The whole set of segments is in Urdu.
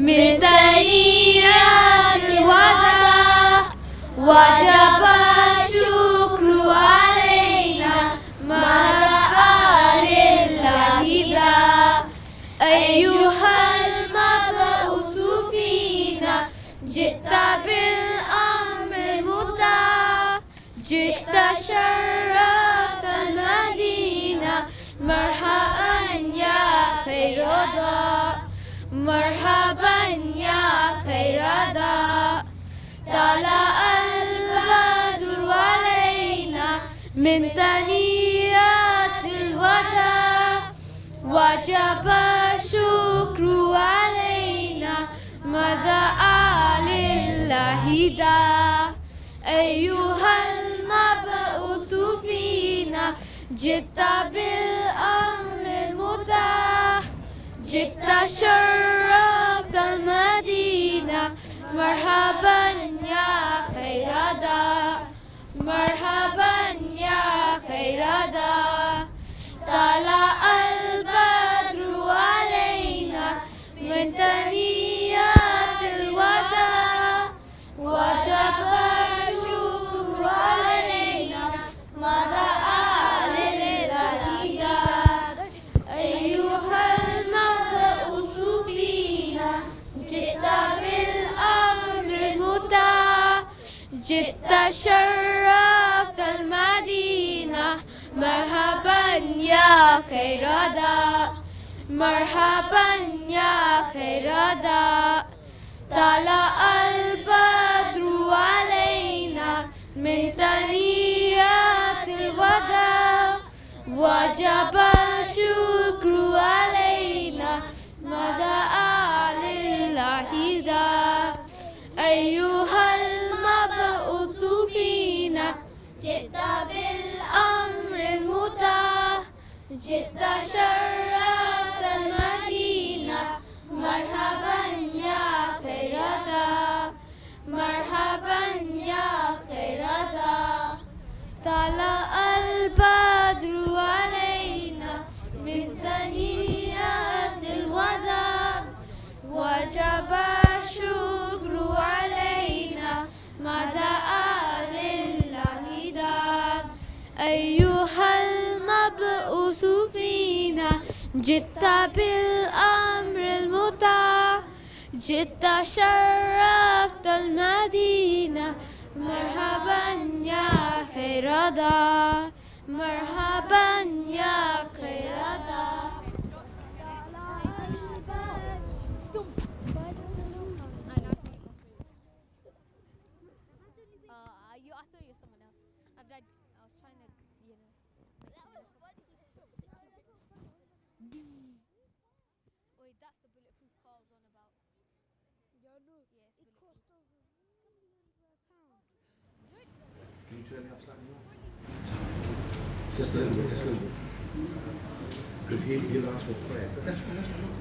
من ثنيات الوداع وجب الشكر علينا ما رأى لله دا أيها المبعوث فينا جئت بالأمر المطاع جئت شرفت المدينة مرحبا يا خير ضاء مرحبا يا خير ضاء طلع البدر علينا من ثنيات الوداع وجب الشكر علينا ما دعا لله دا أيها المبعوث فينا جئت بالأمر المطاع جئت شرفت المدينة مرحبا يا خير دا مرحبا يا خير دا طلع البدر علينا من ثنيات الوداع وجب الشكر علينا ما دعا لله دا أيها المبعوث فينا جئت بالأمر المطاع جئت شرفت المدينة مرحبا يا خير دا مرحبا يا خير دا طلع البدر علينا من ثنيات الوداع وجب الشكر علينا ما دعا لله دا أيها المبعوث فينا جئت بالأمر المطاع جئت شرفت المدينة مرحبا يا خير دا مرحبا يا خير دا طلع البدر علينا من ثنيات الوداع وجب الشكر علينا ما دعا لله دا أيها المبعوث فينا جئت بالأمر المطاع جئت شرفت المدينة مرحبا يا خير دا مرحبا يا خير دا I thought you were someone else. I was trying to, That was funny. Wait, that's the bulletproof car I was on about. Yeah, no. Yes, It cost over millions of pounds. Can you turn it up slightly more? Just a little bit, just a little bit. Because he'll ask for prayer. But that's fine, that's fine.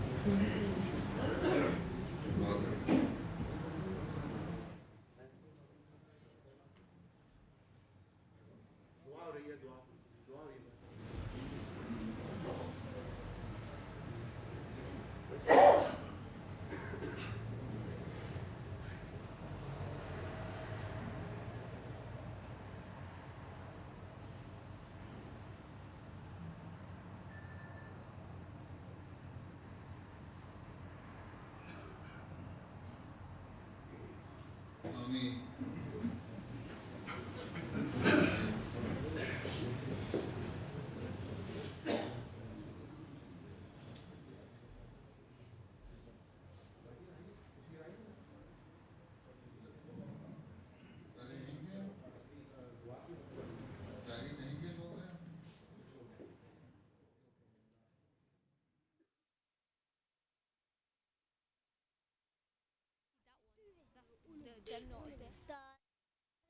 Amen.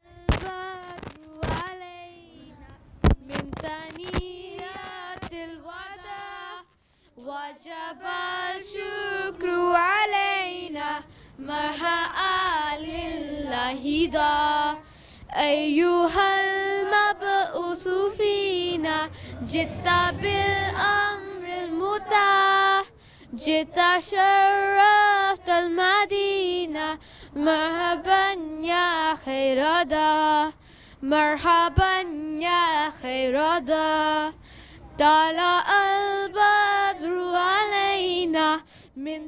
البدر علينا من ثنيات الوداع وجب الشكر علينا مرحبا لله دا أيها المبعوث فينا جئت بالأمر المطاع جئت شرفت المدينة مرحبا يا خير دا مرحبا يا خير دا طلع البدر علينا من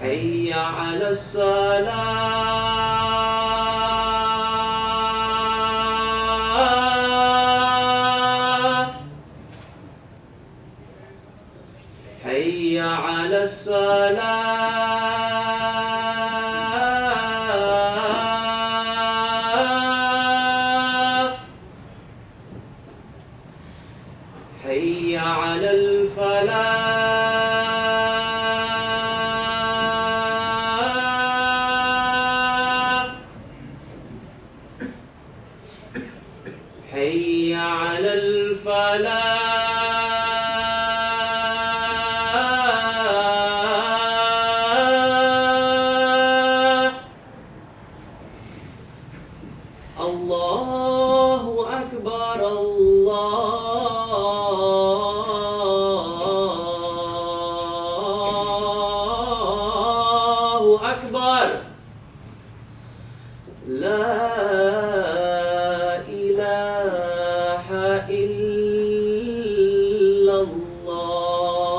حي على الصلاة حي على الصلاة حي على الفلاح حي على الفلاح الله أكبر الله أكبر لا إله إلا الله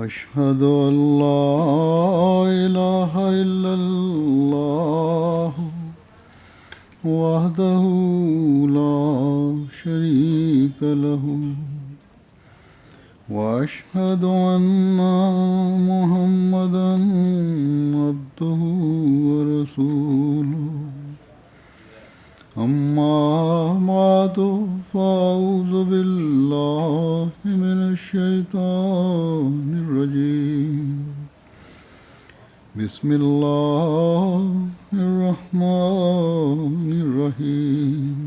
أشهد أن لا إله إلا الله وحده لا شريك له وأشهد أن محمدا عبده ورسوله أما بعد فأعوذ بالله من الشيطان الرجيم بسم الله الرحمن الرحيم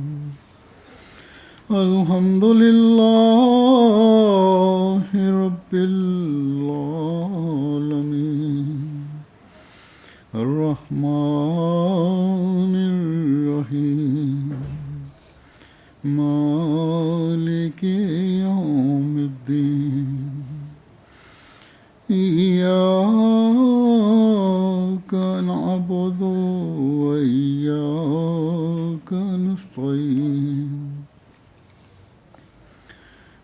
الحمد لله رب العالمين الرحمن الرحيم مالك يوم الدين إياك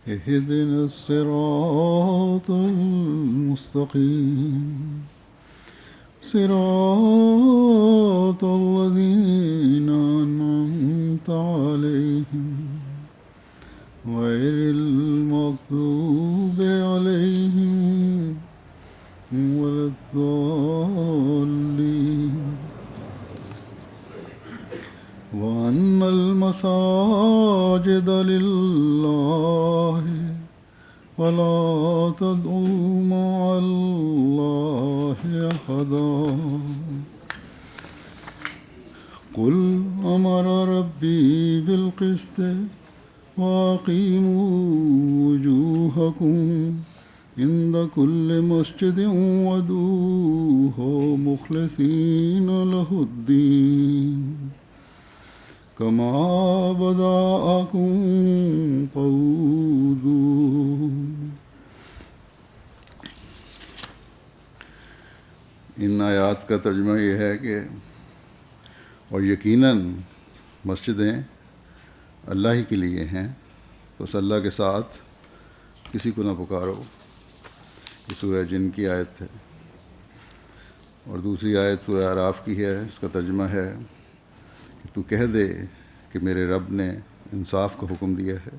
اهدنا الصراط المستقيم صراط الذين أنعمت عليهم غير المغضوب عليهم ولا الضالين وأن المساجد لله فلا تدعوا مع الله أحدا قل أمر ربي بالقسط وأقيموا وجوهكم عند كل مسجد وادعوه مخلصين له الدين كما بدأكم تعودون. ان آیات کا ترجمہ یہ ہے کہ اور یقیناً مسجدیں اللہ ہی کے لیے ہیں، بس اللہ کے ساتھ کسی کو نہ پکارو. یہ سورہ جن کی آیت ہے، اور دوسری آیت سورہ اعراف کی ہے. اس کا ترجمہ ہے کہ تو کہہ دے کہ میرے رب نے انصاف کا حکم دیا ہے،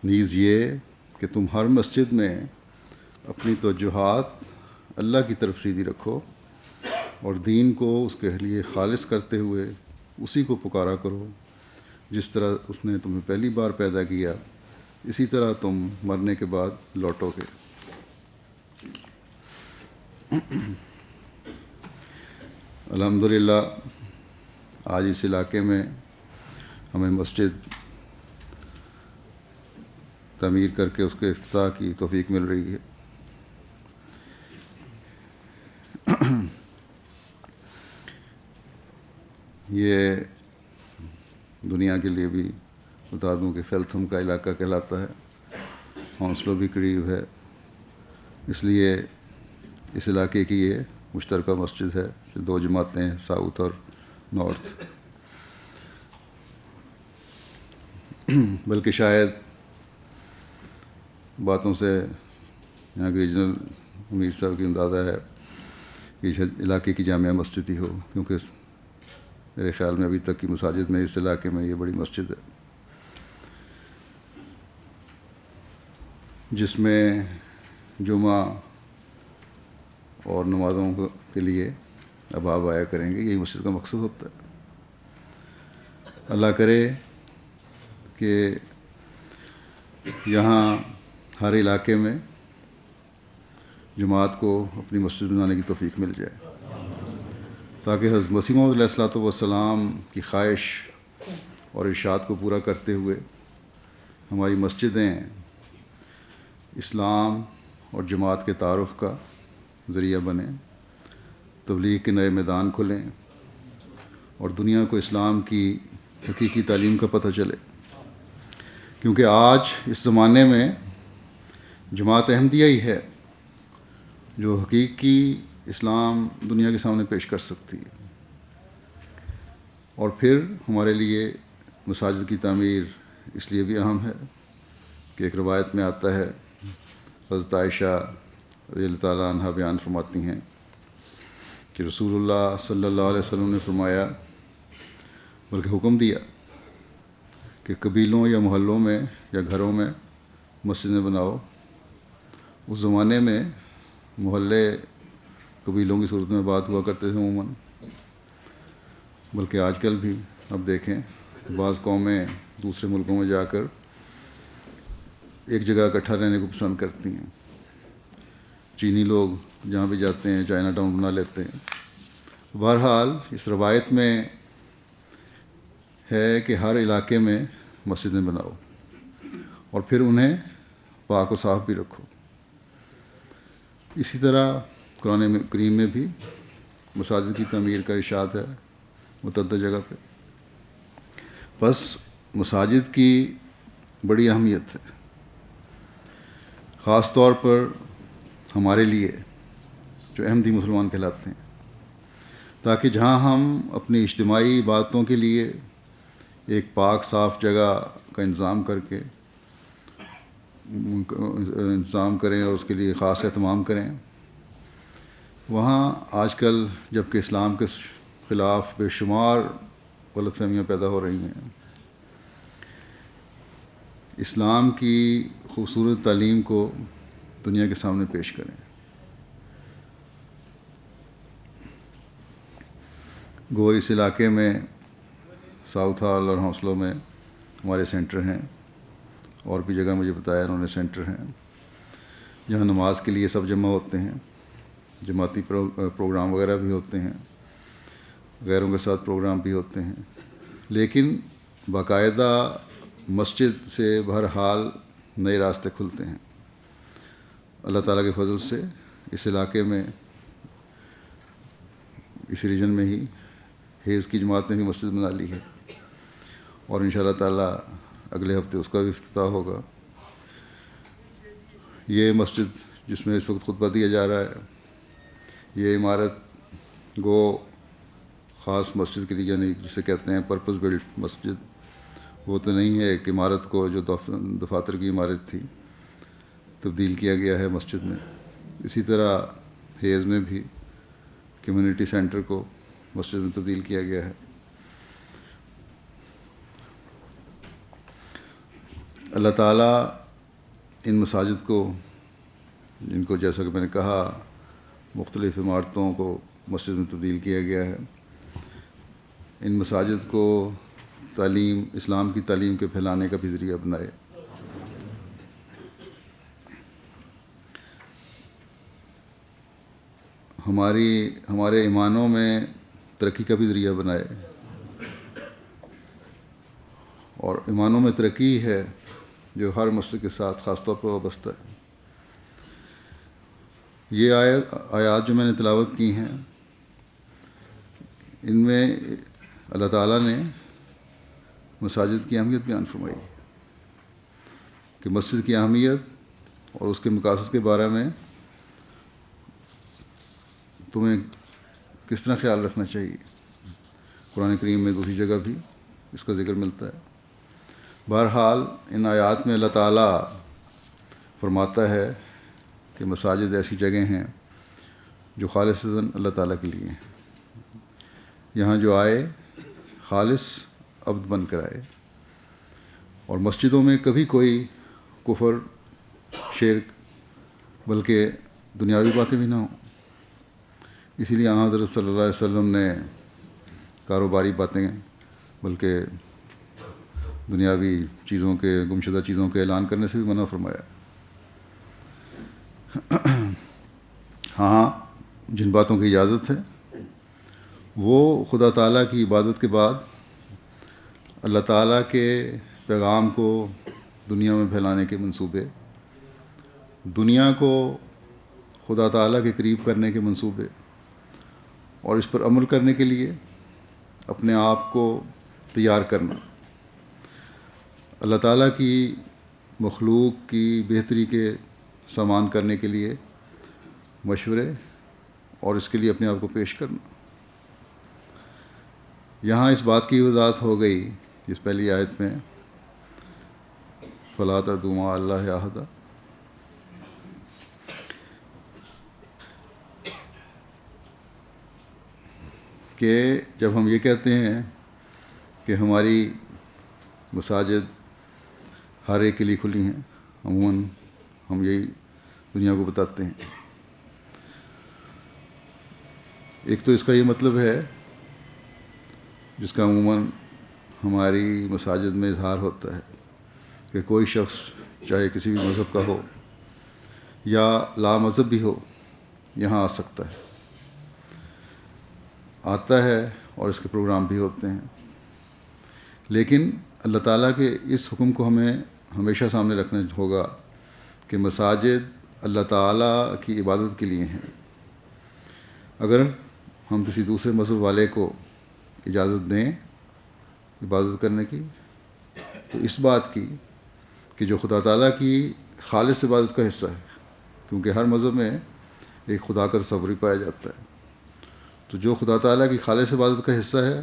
نیز یہ کہ تم ہر مسجد میں اپنی توجہات اللہ کی طرف سیدھی رکھو اور دین کو اس کے لیے خالص کرتے ہوئے اسی کو پکارا کرو. جس طرح اس نے تمہیں پہلی بار پیدا کیا اسی طرح تم مرنے کے بعد لوٹو گے. الحمدللہ آج اس علاقے میں ہمیں مسجد تعمیر کر کے اس کے افتتاح کی توفیق مل رہی ہے. یہ دنیا کے لیے بھی بتا دوں کہ فیلتھم کا علاقہ کہلاتا ہے، ہونسلو بھی قریب ہے، اس لیے اس علاقے کی یہ مشترکہ مسجد ہے جو دو جماعتیں ہیں، ساؤتھ اور نارتھ. بلکہ شاید باتوں سے یہاں کے ریجنل امیر صاحب کی اندازہ ہے کہ شاید علاقے کی جامعہ مسجد ہی ہو، کیونکہ میرے خیال میں ابھی تک کی مساجد میں اس علاقے میں یہ بڑی مسجد ہے جس میں جمعہ اور نمازوں کے لیے احباب آیا کریں گے. یہی مسجد کا مقصد ہوتا ہے. اللہ کرے کہ یہاں ہر علاقے میں جماعت کو اپنی مسجد بنانے کی توفیق مل جائے، تاکہ حضرت مسیح موعود علیہ الصلوۃ والسلام کی خواہش اور ارشاد کو پورا کرتے ہوئے ہماری مسجدیں اسلام اور جماعت کے تعارف کا ذریعہ بنیں، تبلیغ کے نئے میدان کھلیں اور دنیا کو اسلام کی حقیقی تعلیم کا پتہ چلے. کیونکہ آج اس زمانے میں جماعت احمدیہ ہی ہے جو حقیقی اسلام دنیا کے سامنے پیش کر سکتی ہے. اور پھر ہمارے لیے مساجد کی تعمیر اس لیے بھی اہم ہے کہ ایک روایت میں آتا ہے، حضرت عائشہ رضی اللہ تعالیٰ عنہ بیان فرماتی ہیں کہ رسول اللہ صلی اللہ علیہ وسلم نے فرمایا، بلکہ حکم دیا کہ قبیلوں یا محلوں میں یا گھروں میں مسجدیں بناؤ. اس زمانے میں محلے قبیلوں کی صورت میں بات ہوا کرتے تھے عموماً، بلکہ آج کل بھی اب دیکھیں بعض قومیں دوسرے ملکوں میں جا کر ایک جگہ اکٹھا رہنے کو پسند کرتی ہیں. چینی لوگ جہاں بھی جاتے ہیں چائنا ٹاؤن بنا لیتے ہیں. بہرحال اس روایت میں ہے کہ ہر علاقے میں مسجدیں بناؤ اور پھر انہیں پاک و صاف بھی رکھو. اسی طرح قرآن کریم میں بھی مساجد کی تعمیر کا ارشاد ہے متعدد جگہ پہ. بس مساجد کی بڑی اہمیت ہے، خاص طور پر ہمارے لیے جو احمدی مسلمان کہلاتے ہیں، تاکہ جہاں ہم اپنی اجتماعی باتوں کے لیے ایک پاک صاف جگہ کا انتظام کر کے انتظام کریں اور اس کے لیے خاص اہتمام کریں. وہاں آج کل جب کہ اسلام کے خلاف بے شمار غلط فہمیاں پیدا ہو رہی ہیں، اسلام کی خوبصورت تعلیم کو دنیا کے سامنے پیش کریں. گو اس علاقے میں ساؤتھ ہال اور ہانسلو میں ہمارے سینٹر ہیں، اور بھی جگہ مجھے بتایا انہوں نے سینٹر ہیں جہاں نماز کے لیے سب جمع ہوتے ہیں، جماعتی پروگرام وغیرہ بھی ہوتے ہیں، غیروں کے ساتھ پروگرام بھی ہوتے ہیں، لیکن باقاعدہ مسجد سے بہرحال نئے راستے کھلتے ہیں. اللہ تعالیٰ کے فضل سے اس علاقے میں، اس ریجن میں ہی حیض کی جماعت نے بھی مسجد بنا لی ہے، اور انشاءاللہ تعالیٰ اگلے ہفتے اس کا بھی افتتاح ہوگا. یہ مسجد جس میں اس وقت خطبہ دیا جا رہا ہے، یہ عمارت گو خاص مسجد کے لیے، یعنی جسے کہتے ہیں پرپز بلڈ مسجد، وہ تو نہیں ہے. ایک عمارت کو جو دفاتر کی عمارت تھی تبدیل کیا گیا ہے مسجد میں. اسی طرح حیض میں بھی کمیونٹی سینٹر کو مسجد میں تبدیل کیا گیا ہے. اللہ تعالیٰ ان مساجد کو، جن کو جیسا کہ میں نے کہا مختلف عمارتوں کو مسجد میں تبدیل کیا گیا ہے، ان مساجد کو تعلیم، اسلام کی تعلیم کے پھیلانے کا بھی ذریعہ بنائے. ہمارے ایمانوں میں ترقی کا بھی ذریعہ بنائے. اور ایمانوں میں ترقی ہے جو ہر مسجد کے ساتھ خاص طور پر وابستہ ہے. یہ آیات جو میں نے تلاوت کی ہیں، ان میں اللہ تعالیٰ نے مساجد کی اہمیت بیان فرمائی کہ مسجد کی اہمیت اور اس کے مقاصد کے بارے میں تمہیں کس طرح خیال رکھنا چاہیے. قرآن کریم میں دوسری جگہ بھی اس کا ذکر ملتا ہے. بہرحال ان آیات میں اللہ تعالیٰ فرماتا ہے کہ مساجد ایسی جگہیں ہیں جو خالصتاً اللہ تعالیٰ کے لیے ہیں. یہاں جو آئے خالص عبد بن کر آئے، اور مسجدوں میں کبھی کوئی کفر، شرک، بلکہ دنیاوی باتیں بھی نہ ہوں. اسی لیے حضرت صلی اللہ علیہ وسلم نے کاروباری باتیں بلکہ دنیاوی چیزوں کے، گمشدہ چیزوں کے اعلان کرنے سے بھی منع فرمایا. ہاں، جن باتوں کی اجازت ہے وہ خدا تعالیٰ کی عبادت کے بعد اللہ تعالیٰ کے پیغام کو دنیا میں پھیلانے کے منصوبے، دنیا کو خدا تعالیٰ کے قریب کرنے کے منصوبے، اور اس پر عمل کرنے کے لیے اپنے آپ کو تیار کرنا، اللہ تعالیٰ کی مخلوق کی بہتری کے سامان کرنے کے لیے مشورے، اور اس کے لیے اپنے آپ کو پیش کرنا. یہاں اس بات کی وضاحت ہو گئی اس پہلی آیت میں، فَلَا تَدْعُوا مَعَ اللَّهِ أَحَدًا، کہ جب ہم یہ کہتے ہیں کہ ہماری مساجد ہر ایک کے لیے کھلی ہیں، عموماً ہم یہی دنیا کو بتاتے ہیں. ایک تو اس کا یہ مطلب ہے جس کا عموماً ہماری مساجد میں اظہار ہوتا ہے کہ کوئی شخص چاہے کسی بھی مذہب کا ہو یا لا مذہب بھی ہو، یہاں آ سکتا ہے، آتا ہے، اور اس کے پروگرام بھی ہوتے ہیں. لیکن اللہ تعالیٰ کے اس حکم کو ہمیں ہمیشہ سامنے رکھنا ہوگا کہ مساجد اللہ تعالیٰ کی عبادت کے لیے ہیں. اگر ہم کسی دوسرے مذہب والے کو اجازت دیں عبادت کرنے کی، تو اس بات کی کہ جو خدا تعالیٰ کی خالص عبادت کا حصہ ہے، کیونکہ ہر مذہب میں ایک خدا کا تصور ہی پایا جاتا ہے، تو جو خدا تعالیٰ کی خالص عبادت کا حصہ ہے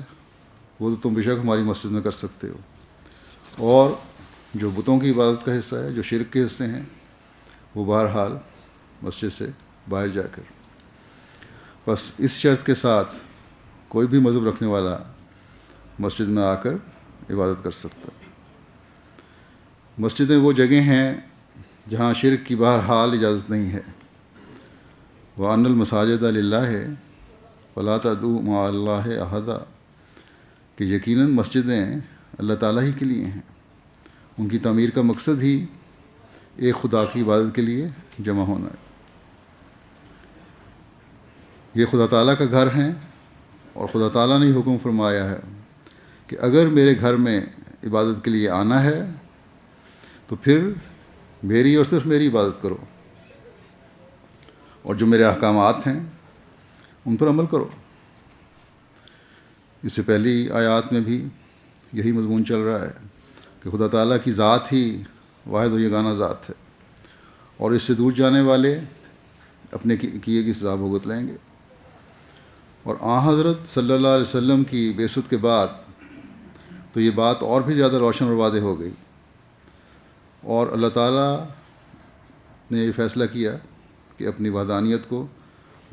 وہ تو تم بے شک ہماری مسجد میں کر سکتے ہو، اور جو بتوں کی عبادت کا حصہ ہے، جو شرک کے حصے ہیں، وہ بہرحال مسجد سے باہر جا کر. بس اس شرط کے ساتھ کوئی بھی مذہب رکھنے والا مسجد میں آ کر عبادت کر سکتا. مسجدیں وہ جگہ ہیں جہاں شرک کی بہرحال اجازت نہیں ہے. وَأَنَّ الْمَسَاجِدَ لِلَّهِ وَلَا تَدْعُوا مَعَ اللَّهِ أَحَدًا، کہ یقیناً مسجدیں اللہ تعالیٰ ہی کے لیے ہیں. ان کی تعمیر کا مقصد ہی ایک خدا کی عبادت کے لیے جمع ہونا ہے. یہ خدا تعالیٰ کا گھر ہیں، اور خدا تعالیٰ نے حکم فرمایا ہے کہ اگر میرے گھر میں عبادت کے لیے آنا ہے تو پھر میری اور صرف میری عبادت کرو، اور جو میرے احکامات ہیں ان پر عمل کرو. اس سے پہلی آیات میں بھی یہی مضمون چل رہا ہے کہ خدا تعالیٰ کی ذات ہی واحد و یگانہ ذات ہے، اور اس سے دور جانے والے اپنے کیے کی سزا بھگت لیں گے. اور حضرت صلی اللہ علیہ وسلم کی بعثت کے بعد تو یہ بات اور بھی زیادہ روشن اور واضح ہو گئی، اور اللہ تعالیٰ نے یہ فیصلہ کیا کہ اپنی وحدانیت کو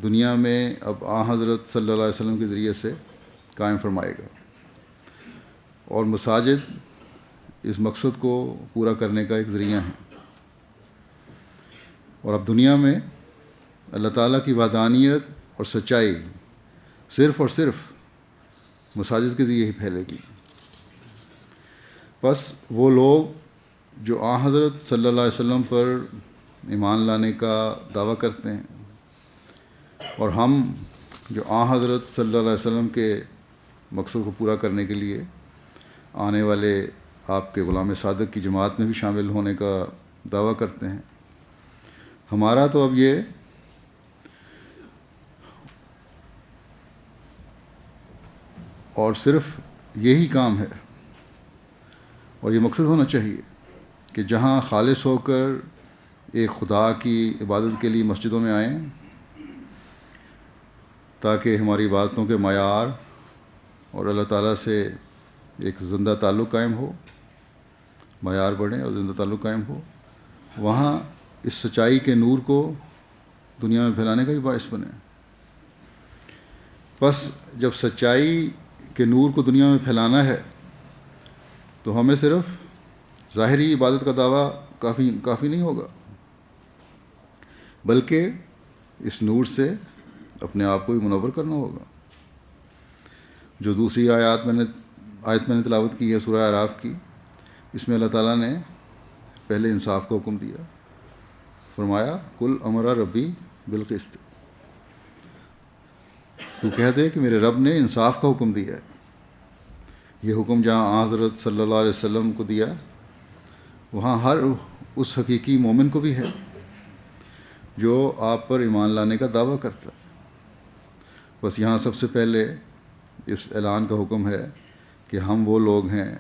دنیا میں اب حضرت صلی اللہ علیہ وسلم کے ذریعے سے قائم فرمائے گا، اور مساجد اس مقصد کو پورا کرنے کا ایک ذریعہ ہیں. اور اب دنیا میں اللہ تعالیٰ کی وحدانیت اور سچائی صرف اور صرف مساجد کے ذریعے ہی پھیلے گی. بس وہ لوگ جو حضرت صلی اللہ علیہ وسلم پر ایمان لانے کا دعویٰ کرتے ہیں، اور ہم جو حضرت صلی اللہ علیہ وسلم کے مقصد کو پورا کرنے کے لیے آنے والے آپ کے غلام صادق کی جماعت میں بھی شامل ہونے کا دعویٰ کرتے ہیں، ہمارا تو اب یہ اور صرف یہی کام ہے، اور یہ مقصد ہونا چاہیے کہ جہاں خالص ہو کر ایک خدا کی عبادت کے لیے مسجدوں میں آئیں، تاکہ ہماری عبادتوں کے معیار اور اللہ تعالیٰ سے ایک زندہ تعلق قائم ہو، معیار بڑھیں اور زندہ تعلق قائم ہو. وہاں اس سچائی کے نور کو دنیا میں پھیلانے کا بھی باعث بنے. بس جب سچائی کے نور کو دنیا میں پھیلانا ہے تو ہمیں صرف ظاہری عبادت کا دعویٰ کافی نہیں ہوگا، بلکہ اس نور سے اپنے آپ کو بھی منور کرنا ہوگا. جو دوسری آیت میں نے تلاوت کی ہے سورہ اعراف کی، اس میں اللہ تعالیٰ نے پہلے انصاف کا حکم دیا. فرمایا کل امر ربی بالقسط، تو کہہ دے کہ میرے رب نے انصاف کا حکم دیا ہے. یہ حکم جہاں حضرت صلی اللہ علیہ وسلم کو دیا، وہاں ہر اس حقیقی مومن کو بھی ہے جو آپ پر ایمان لانے کا دعویٰ کرتا ہے. بس یہاں سب سے پہلے اس اعلان کا حکم ہے کہ ہم وہ لوگ ہیں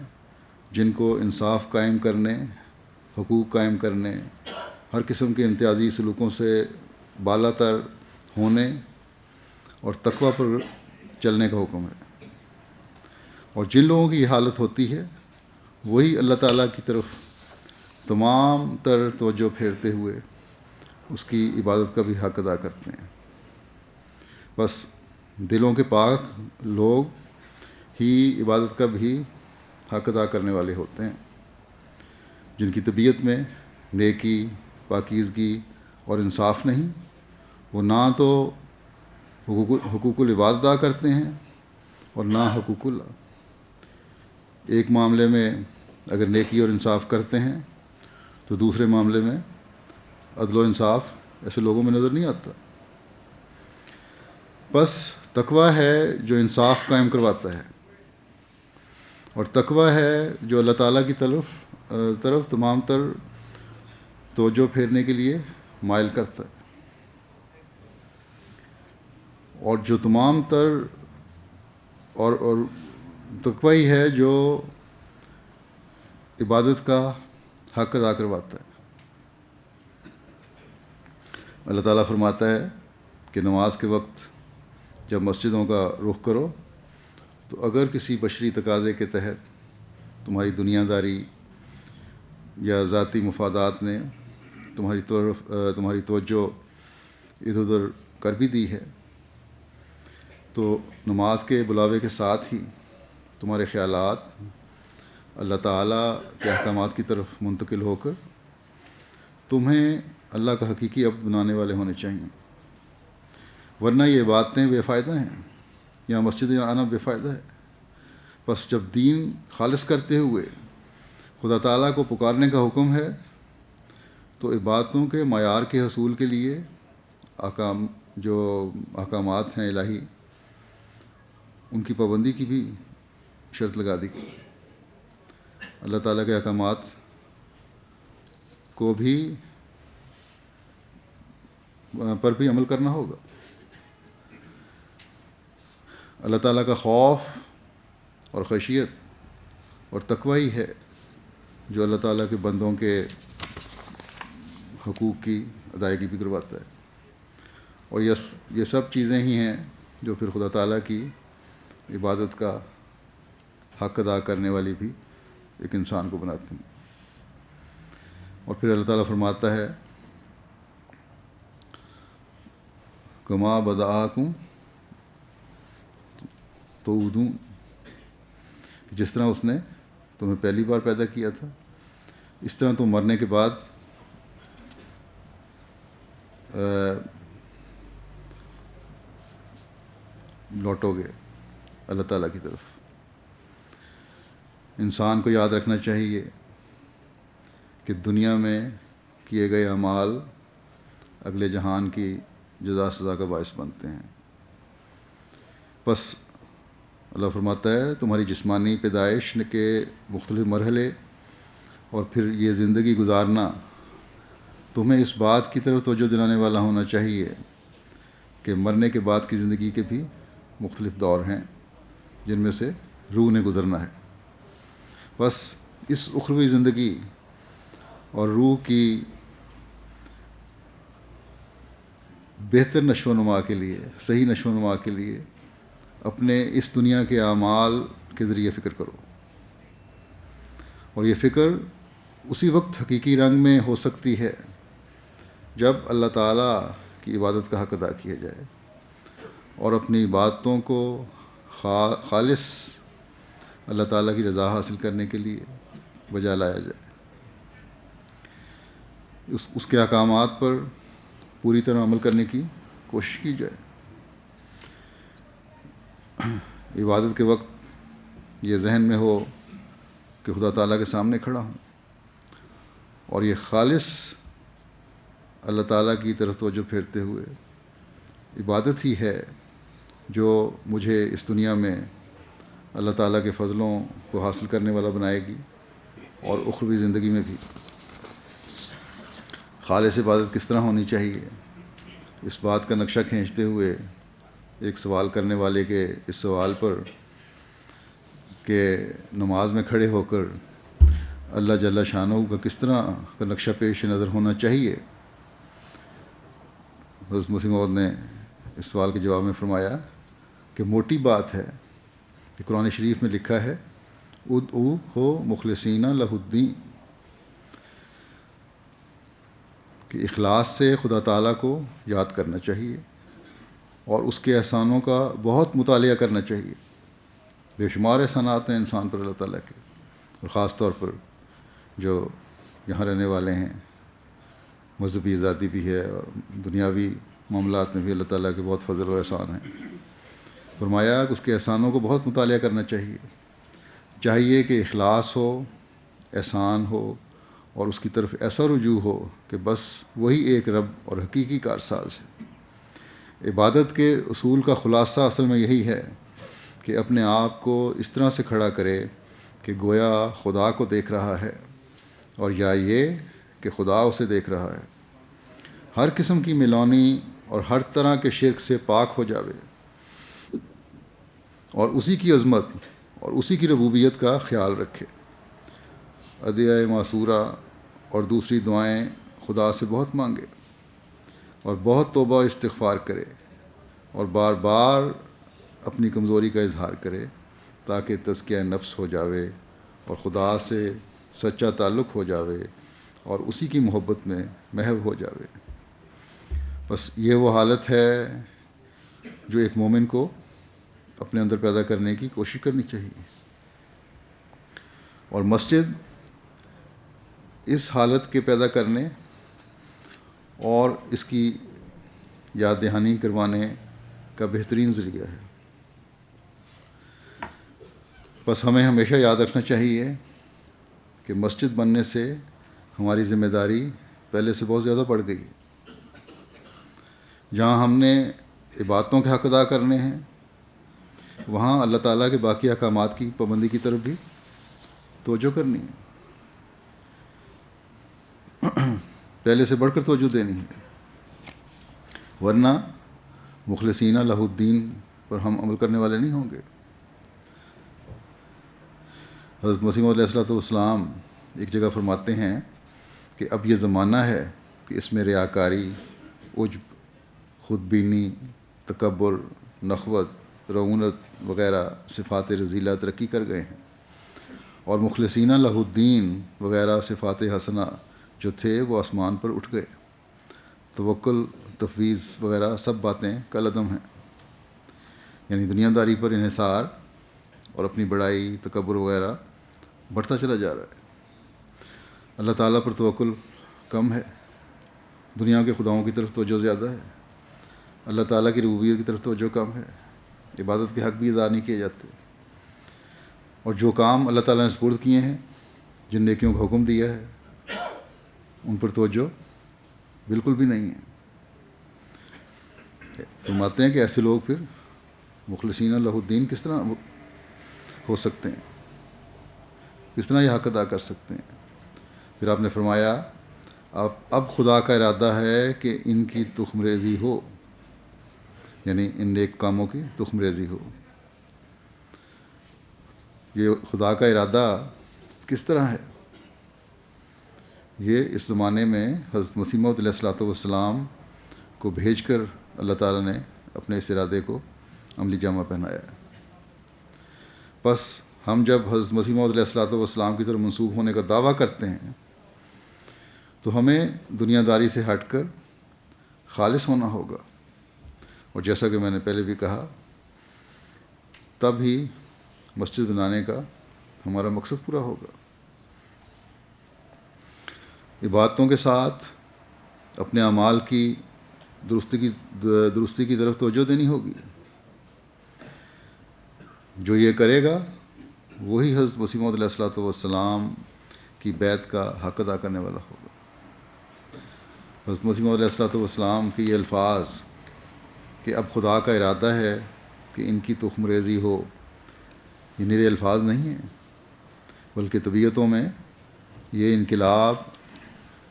جن کو انصاف قائم کرنے، حقوق قائم کرنے، ہر قسم کے امتیازی سلوکوں سے بالا تر ہونے اور تقوی پر چلنے کا حکم ہے. اور جن لوگوں کی یہ حالت ہوتی ہے وہی اللہ تعالیٰ کی طرف تمام تر توجہ پھیرتے ہوئے اس کی عبادت کا بھی حق ادا کرتے ہیں. بس دلوں کے پاک لوگ ہی عبادت کا بھی حق ادا کرنے والے ہوتے ہیں، جن کی طبیعت میں نیکی، پاکیزگی اور انصاف نہیں. وہ نہ تو حقوق العباد ادا کرتے ہیں اور نہ حقوق اللہ. ایک معاملے میں اگر نیکی اور انصاف کرتے ہیں تو دوسرے معاملے میں عدل و انصاف ایسے لوگوں میں نظر نہیں آتا. بس تقوی ہے جو انصاف قائم کرواتا ہے، اور تقوی ہے جو اللہ تعالیٰ کی طرف تمام تر توجہ پھیرنے کے لیے مائل کرتا ہے، اور جو تمام تر اور تقوی ہی ہے جو عبادت کا حق ادا کرواتا ہے. اللہ تعالیٰ فرماتا ہے کہ نماز کے وقت جب مسجدوں کا رخ کرو تو اگر کسی بشری تقاضے کے تحت تمہاری دنیا داری یا ذاتی مفادات نے تمہاری توجہ ادھر ادھر کر بھی دی ہے، تو نماز کے بلاوے کے ساتھ ہی تمہارے خیالات اللہ تعالیٰ کے احکامات کی طرف منتقل ہو کر تمہیں اللہ کا حقیقی عبد بنانے والے ہونے چاہیے، ورنہ یہ باتیں بے فائدہ ہیں، یا مسجد آنا بے فائدہ ہے۔ بس جب دین خالص کرتے ہوئے خدا تعالیٰ کو پکارنے کا حکم ہے تو عبادتوں کے معیار کے حصول کے لیے جو احکامات ہیں الہی، ان کی پابندی کی بھی شرط لگا دی گئی۔ اللہ تعالیٰ کے احکامات کو بھی پر بھی عمل کرنا ہوگا۔ اللہ تعالیٰ کا خوف اور خشیت اور تقوی ہی ہے جو اللہ تعالیٰ کے بندوں کے حقوق کی ادائیگی بھی کرواتا ہے، اور یہ سب چیزیں ہی ہیں جو پھر خدا تعالیٰ کی عبادت کا حق ادا کرنے والی بھی ایک انسان کو بناتی ہیں۔ اور پھر اللہ تعالیٰ فرماتا ہے کما بدآکم تعودون، جس طرح اس نے تمہیں پہلی بار پیدا کیا تھا اس طرح تم مرنے کے بعد لوٹو گے اللہ تعالیٰ کی طرف۔ انسان کو یاد رکھنا چاہیے کہ دنیا میں کیے گئے اعمال اگلے جہان کی جزا سزا کا باعث بنتے ہیں۔ بس اللہ فرماتا ہے تمہاری جسمانی پیدائش کے مختلف مرحلے اور پھر یہ زندگی گزارنا تمہیں اس بات کی طرف توجہ دلانے والا ہونا چاہیے کہ مرنے کے بعد کی زندگی کے بھی مختلف دور ہیں جن میں سے روح نے گزرنا ہے۔ بس اس اخروی زندگی اور روح کی بہتر نشو و نما کے لیے، صحیح نشو و نما کے لیے اپنے اس دنیا کے اعمال کے ذریعے فکر کرو، اور یہ فکر اسی وقت حقیقی رنگ میں ہو سکتی ہے جب اللہ تعالیٰ کی عبادت کا حق ادا کیا جائے اور اپنی عبادتوں کو خالص اللہ تعالیٰ کی رضا حاصل کرنے کے لیے بجا لایا جائے، اس کے احکامات پر پوری طرح عمل کرنے کی کوشش کی جائے۔ عبادت کے وقت یہ ذہن میں ہو کہ خدا تعالیٰ کے سامنے کھڑا ہوں اور یہ خالص اللہ تعالیٰ کی طرف توجہ پھیرتے ہوئے عبادت ہی ہے جو مجھے اس دنیا میں اللہ تعالیٰ کے فضلوں کو حاصل کرنے والا بنائے گی، اور اخروی زندگی میں بھی۔ خالص عبادت کس طرح ہونی چاہیے، اس بات کا نقشہ کھینچتے ہوئے ایک سوال کرنے والے کے اس سوال پر کہ نماز میں کھڑے ہو کر اللہ جل شانہ کا کس طرح کا نقشہ پیش نظر ہونا چاہیے، حضرت مسیح موعود نے اس سوال کے جواب میں فرمایا کہ موٹی بات ہے کہ قرآن شریف میں لکھا ہے ادعو ہو مخلصین لہ الدین، کہ اخلاص سے خدا تعالیٰ کو یاد کرنا چاہیے اور اس کے احسانوں کا بہت مطالعہ کرنا چاہیے۔ بے شمار احسانات ہیں انسان پر اللہ تعالیٰ کے، اور خاص طور پر جو یہاں رہنے والے ہیں، مذہبی آزادی بھی ہے اور دنیاوی معاملات میں بھی اللہ تعالیٰ کے بہت فضل اور احسان ہیں۔ فرمایا کہ اس کے احسانوں کو بہت مطالعہ کرنا چاہیے کہ اخلاص ہو، احسان ہو، اور اس کی طرف ایسا رجوع ہو کہ بس وہی ایک رب اور حقیقی کارساز ہے۔ عبادت کے اصول کا خلاصہ اصل میں یہی ہے کہ اپنے آپ کو اس طرح سے کھڑا کرے کہ گویا خدا کو دیکھ رہا ہے، اور یا یہ کہ خدا اسے دیکھ رہا ہے، ہر قسم کی ملونی اور ہر طرح کے شرک سے پاک ہو جاوے، اور اسی کی عظمت اور اسی کی ربوبیت کا خیال رکھے، ادعیہ معصورہ اور دوسری دعائیں خدا سے بہت مانگے، اور بہت توبہ استغفار کرے، اور بار بار اپنی کمزوری کا اظہار کرے تاکہ تزکیہ نفس ہو جاوے اور خدا سے سچا تعلق ہو جاوے اور اسی کی محبت میں محو ہو جاوے۔ بس یہ وہ حالت ہے جو ایک مومن کو اپنے اندر پیدا کرنے کی کوشش کرنی چاہیے، اور مسجد اس حالت کے پیدا کرنے اور اس کی یاد دہانی کروانے کا بہترین ذریعہ ہے۔ بس ہمیں ہمیشہ یاد رکھنا چاہیے کہ مسجد بننے سے ہماری ذمہ داری پہلے سے بہت زیادہ بڑھ گئی۔ جہاں ہم نے عبادتوں کے حق ادا کرنے ہیں، وہاں اللہ تعالیٰ کے باقی احکامات کی پابندی کی طرف بھی توجہ کرنی ہے، پہلے سے بڑھ کر توجہ دینی ہے، ورنہ مخلصین لہ الدین پر ہم عمل کرنے والے نہیں ہوں گے۔ حضرت مسیح موعود علیہ السلام ایک جگہ فرماتے ہیں کہ اب یہ زمانہ ہے کہ اس میں ریاکاری، عجب، خود بینی، تکبر، نخوت، رعونت وغیرہ صفات رذیلہ ترقی کر گئے ہیں، اور مخلصین لہ الدین وغیرہ صفات حسنہ جو تھے وہ آسمان پر اٹھ گئے۔ توکل، تفویض وغیرہ سب باتیں کالعدم ہیں، یعنی دنیا داری پر انحصار اور اپنی بڑائی، تکبر وغیرہ بڑھتا چلا جا رہا ہے۔ اللہ تعالیٰ پر توکل کم ہے، دنیا کے خداؤں کی طرف توجہ زیادہ ہے، اللہ تعالیٰ کی ربوبیت کی طرف توجہ کم ہے، عبادت کے حق بھی ادا نہیں کیے جاتے، اور جو کام اللہ تعالیٰ نے سپرد کیے ہیں، جن نیکیوں کا حکم دیا ہے، ان پر توجہ بالکل بھی نہیں ہے۔ فرماتے ہیں کہ ایسے لوگ پھر مخلصین لہ الدین کس طرح ہو سکتے ہیں، کس طرح یہ حق ادا کر سکتے ہیں؟ پھر آپ نے فرمایا اب خدا کا ارادہ ہے کہ ان کی تخم ریزی ہو، یعنی ان نیک کاموں کی تخم ریزی ہو۔ یہ خدا کا ارادہ کس طرح ہے؟ یہ اس زمانے میں حضرت مسیح موعود علیہ السلام کو بھیج کر اللہ تعالیٰ نے اپنے اس ارادے کو عملی جامہ پہنایا ہے۔ بس ہم جب حضرت مسیح موعود علیہ السلام کی طرف منسوب ہونے کا دعویٰ کرتے ہیں تو ہمیں دنیا داری سے ہٹ کر خالص ہونا ہوگا، اور جیسا کہ میں نے پہلے بھی کہا، تب ہی مسجد بنانے کا ہمارا مقصد پورا ہوگا۔ عبادتوں کے ساتھ اپنے اعمال کی درستی کی طرف توجہ دینی ہوگی۔ جو یہ کرے گا وہی حضرت مسیح موعود علیہ السلام کی بیعت کا حق ادا کرنے والا ہوگا۔ حضرت مسیح موعود علیہ السلام کے یہ الفاظ کہ اب خدا کا ارادہ ہے کہ ان کی تخم ریزی ہو، یہ میرے الفاظ نہیں ہیں، بلکہ طبیعتوں میں یہ انقلاب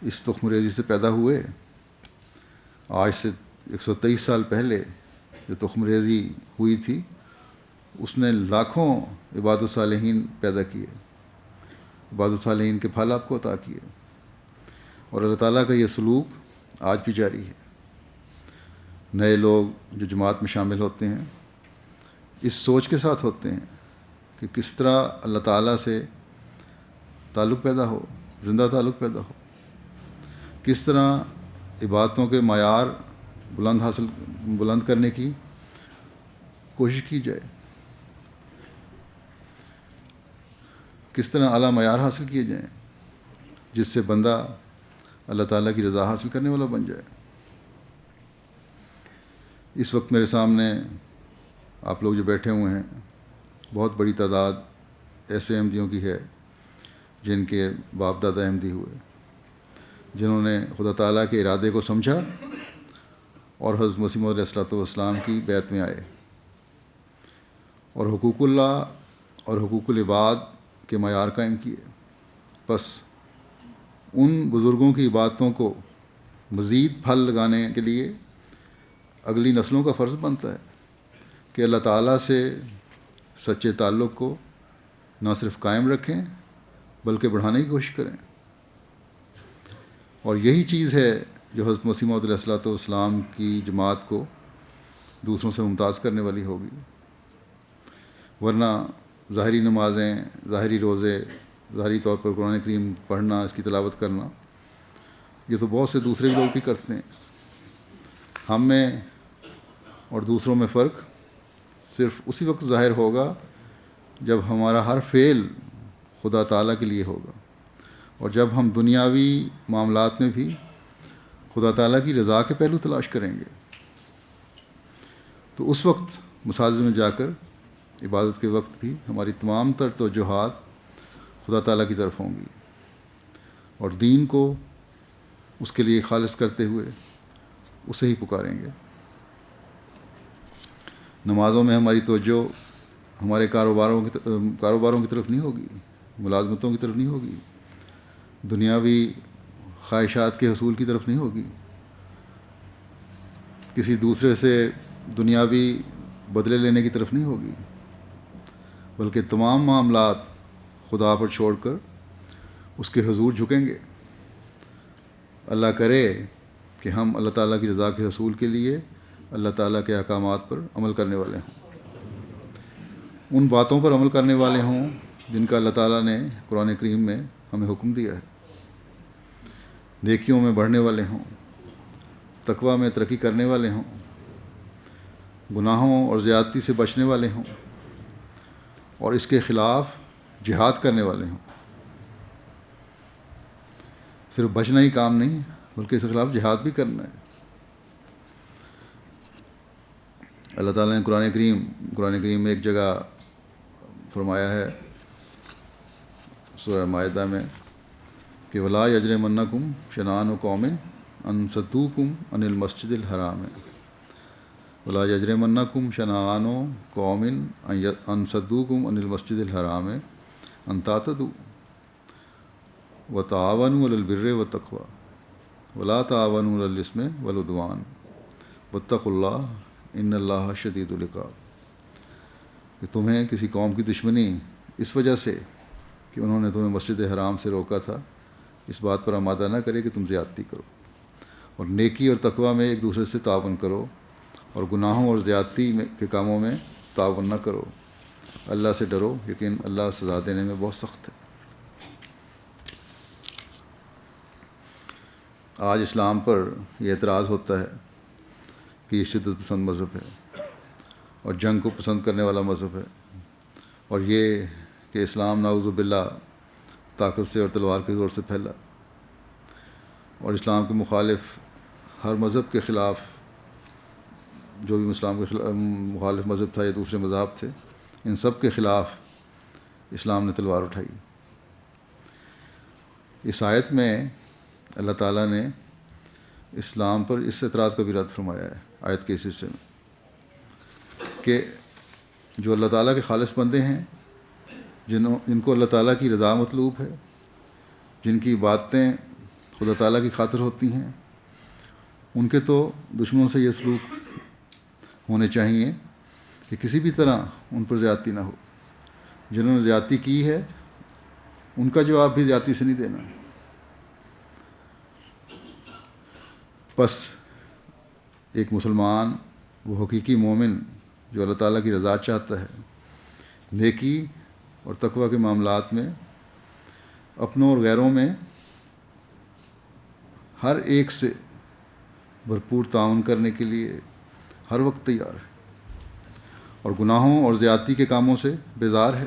اس تخم ریزی سے پیدا ہوئے۔ آج سے 123 سال پہلے جو تخم ریزی ہوئی تھی، اس نے لاکھوں عباد الصالحین پیدا کیے، عباد الصالحین کے پھل آپ کو عطا کیے، اور اللہ تعالیٰ کا یہ سلوک آج بھی جاری ہے۔ نئے لوگ جو جماعت میں شامل ہوتے ہیں اس سوچ کے ساتھ ہوتے ہیں کہ کس طرح اللہ تعالیٰ سے تعلق پیدا ہو، زندہ تعلق پیدا ہو، کس طرح عبادتوں کے معیار بلند کرنے کی کوشش کی جائے، کس طرح اعلیٰ معیار حاصل کیے جائیں جس سے بندہ اللہ تعالیٰ کی رضا حاصل کرنے والا بن جائے۔ اس وقت میرے سامنے آپ لوگ جو بیٹھے ہوئے ہیں، بہت بڑی تعداد ایسے احمدیوں کی ہے جن کے باپ دادا احمدی ہوئے، جنہوں نے خدا تعالیٰ کے ارادے کو سمجھا اور حضرت مسیح موعود علیہ السلام کی بیعت میں آئے، اور حقوق اللہ اور حقوق العباد کے معیار قائم کیے۔ بس ان بزرگوں کی عبادتوں کو مزید پھل لگانے کے لیے اگلی نسلوں کا فرض بنتا ہے کہ اللہ تعالیٰ سے سچے تعلق کو نہ صرف قائم رکھیں بلکہ بڑھانے کی کوشش کریں، اور یہی چیز ہے جو حضرت مسیح موعود علیہ السلام کی جماعت کو دوسروں سے ممتاز کرنے والی ہوگی۔ ورنہ ظاہری نمازیں، ظاہری روزے، ظاہری طور پر قرآن کریم پڑھنا، اس کی تلاوت کرنا، یہ تو بہت سے دوسرے لوگ بھی کرتے ہیں. ہم میں اور دوسروں میں فرق صرف اسی وقت ظاہر ہوگا جب ہمارا ہر فعل خدا تعالیٰ کے لیے ہوگا، اور جب ہم دنیاوی معاملات میں بھی خدا تعالیٰ کی رضا کے پہلو تلاش کریں گے، تو اس وقت مساجد میں جا کر عبادت کے وقت بھی ہماری تمام تر توجہات خدا تعالیٰ کی طرف ہوں گی، اور دین کو اس کے لیے خالص کرتے ہوئے اسے ہی پکاریں گے. نمازوں میں ہماری توجہ ہمارے کاروباروں کی طرف نہیں ہوگی، ملازمتوں کی طرف نہیں ہوگی، دنیاوی خواہشات کے حصول کی طرف نہیں ہوگی، کسی دوسرے سے دنیاوی بدلے لینے کی طرف نہیں ہوگی، بلکہ تمام معاملات خدا پر چھوڑ کر اس کے حضور جھکیں گے. اللہ کرے کہ ہم اللہ تعالیٰ کی رضا کے حصول کے لیے اللہ تعالیٰ کے احکامات پر عمل کرنے والے ہوں، ان باتوں پر عمل کرنے والے ہوں جن کا اللہ تعالیٰ نے قرآن کریم میں ہمیں حکم دیا ہے، نیکیوں میں بڑھنے والے ہوں، تقویٰ میں ترقی کرنے والے ہوں، گناہوں اور زیادتی سے بچنے والے ہوں، اور اس کے خلاف جہاد کرنے والے ہوں. صرف بچنا ہی کام نہیں بلکہ اس کے خلاف جہاد بھی کرنا ہے. اللہ تعالیٰ نے قرآن کریم میں ایک جگہ فرمایا ہے سورہ مائدہ میں کہ ولا یجرمنکم شنآن قوم ان صدوکم عن المسجد الحرام، ولا یجرمنکم شنآن قوم ان صدوکم عن المسجد الحرام ان تعتدوا وتعاونوا علی البر والتقوی ولا تعاونوا علی الاثم والعدوان واتقوا اللہ ان اللہ شدید العقاب. کہ تمہیں کسی قوم کی دشمنی اس وجہ سے کہ انہوں نے تمہیں مسجد حرام سے روکا تھا، اس بات پر آمادہ نہ کرے کہ تم زیادتی کرو، اور نیکی اور تقویٰ میں ایک دوسرے سے تعاون کرو، اور گناہوں اور زیادتی کے کاموں میں تعاون نہ کرو. اللہ سے ڈرو، یقین اللہ سزا دینے میں بہت سخت ہے. آج اسلام پر یہ اعتراض ہوتا ہے کہ یہ شدت پسند مذہب ہے اور جنگ کو پسند کرنے والا مذہب ہے، اور یہ کہ اسلام نعوذ باللہ طاقت سے اور تلوار کے زور سے پھیلا، اور اسلام کے مخالف ہر مذہب کے خلاف، جو بھی اسلام کے مخالف مذہب تھا یا دوسرے مذاہب تھے، ان سب کے خلاف اسلام نے تلوار اٹھائی. اس آیت میں اللہ تعالیٰ نے اسلام پر اس اعتراض کا بھی رد فرمایا ہے آیت کے اس حصے میں کہ جو اللہ تعالیٰ کے خالص بندے ہیں، جن کو اللہ تعالیٰ کی رضا مطلوب ہے، جن کی باتیں خدا تعالیٰ کی خاطر ہوتی ہیں، ان کے تو دشمنوں سے یہ سلوک ہونے چاہیے کہ کسی بھی طرح ان پر زیادتی نہ ہو. جنہوں نے زیادتی کی ہے ان کا جواب بھی زیادتی سے نہیں دینا. بس ایک مسلمان، وہ حقیقی مومن جو اللہ تعالیٰ کی رضا چاہتا ہے، نیکی اور تقویٰ کے معاملات میں اپنوں اور غیروں میں ہر ایک سے بھرپور تعاون کرنے کے لیے ہر وقت تیار ہے، اور گناہوں اور زیادتی کے کاموں سے بیزار ہے،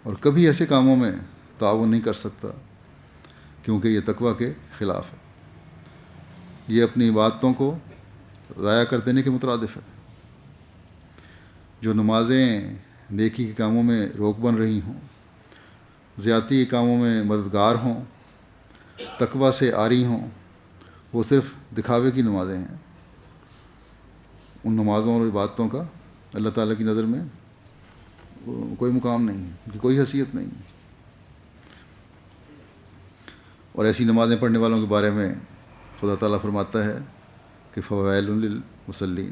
اور کبھی ایسے کاموں میں تعاون نہیں کر سکتا کیونکہ یہ تقویٰ کے خلاف ہے. یہ اپنی عبادتوں کو ضائع کر دینے کے مترادف ہے. جو نمازیں نیکی کے کاموں میں روک بن رہی ہوں، زیادتی کے کاموں میں مددگار ہوں، تقویٰ سے آری ہوں، وہ صرف دکھاوے کی نمازیں ہیں. ان نمازوں اور عبادتوں کا اللہ تعالیٰ کی نظر میں کوئی مقام نہیں ہے، ان کی کوئی حیثیت نہیں. اور ایسی نمازیں پڑھنے والوں کے بارے میں خدا تعالیٰ فرماتا ہے کہ فویل للمصلین،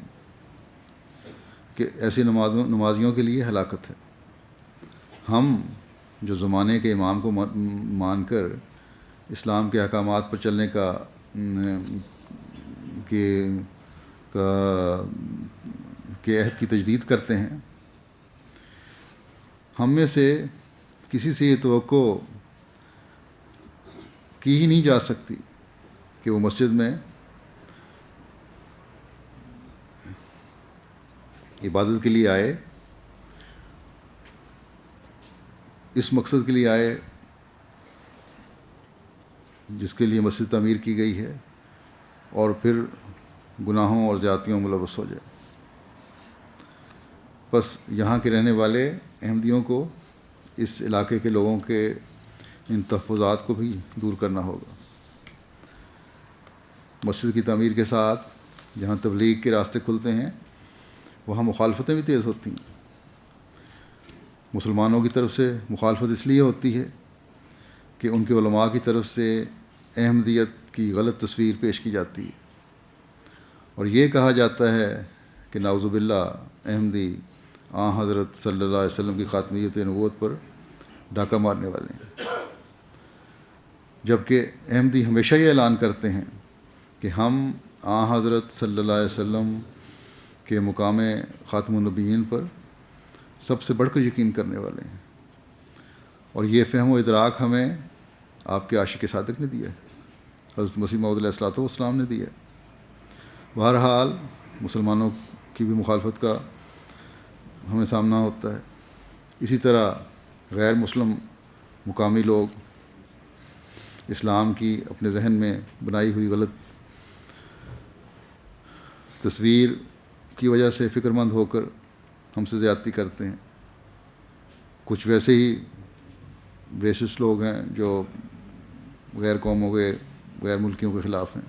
کہ ایسے نمازیوں کے لیے ہلاکت ہے. ہم جو زمانے کے امام کو مان کر اسلام کے احکامات پر چلنے کے عہد کی تجدید کرتے ہیں، ہم میں سے کسی سے یہ توقع کی ہی نہیں جا سکتی کہ وہ مسجد میں عبادت کے لیے آئے، اس مقصد کے لیے آئے جس کے لیے مسجد تعمیر کی گئی ہے، اور پھر گناہوں اور زیادتیوں میں ملوث ہو جائے۔ بس یہاں کے رہنے والے احمدیوں کو اس علاقے کے لوگوں کے ان تحفظات کو بھی دور کرنا ہوگا۔ مسجد کی تعمیر کے ساتھ جہاں تبلیغ کے راستے کھلتے ہیں وہاں مخالفتیں بھی تیز ہوتی ہیں۔ مسلمانوں کی طرف سے مخالفت اس لیے ہوتی ہے کہ ان کے علماء کی طرف سے احمدیت کی غلط تصویر پیش کی جاتی ہے، اور یہ کہا جاتا ہے کہ نعوذ باللہ احمدی حضرت صلی اللہ علیہ وسلم کی خاتمیت نبوت پر ڈاکہ مارنے والے ہیں، جبکہ احمدی ہمیشہ یہ اعلان کرتے ہیں کہ ہم حضرت صلی اللہ علیہ وسلم کے مقام خاتم النبیین پر سب سے بڑھ کر یقین کرنے والے ہیں، اور یہ فہم و ادراک ہمیں آپ کے عاشق صادق نے دیا ہے، حضرت مسیح موعود علیہ الصلوۃ والسلام نے دیا ہے۔ بہرحال مسلمانوں کی بھی مخالفت کا ہمیں سامنا ہوتا ہے، اسی طرح غیر مسلم مقامی لوگ اسلام کی اپنے ذہن میں بنائی ہوئی غلط تصویر کی وجہ سے فکر مند ہو کر ہم سے زیادتی کرتے ہیں۔ کچھ ویسے ہی ریسسٹ لوگ ہیں جو غیر قوموں کے، غیر ملکیوں کے خلاف ہیں،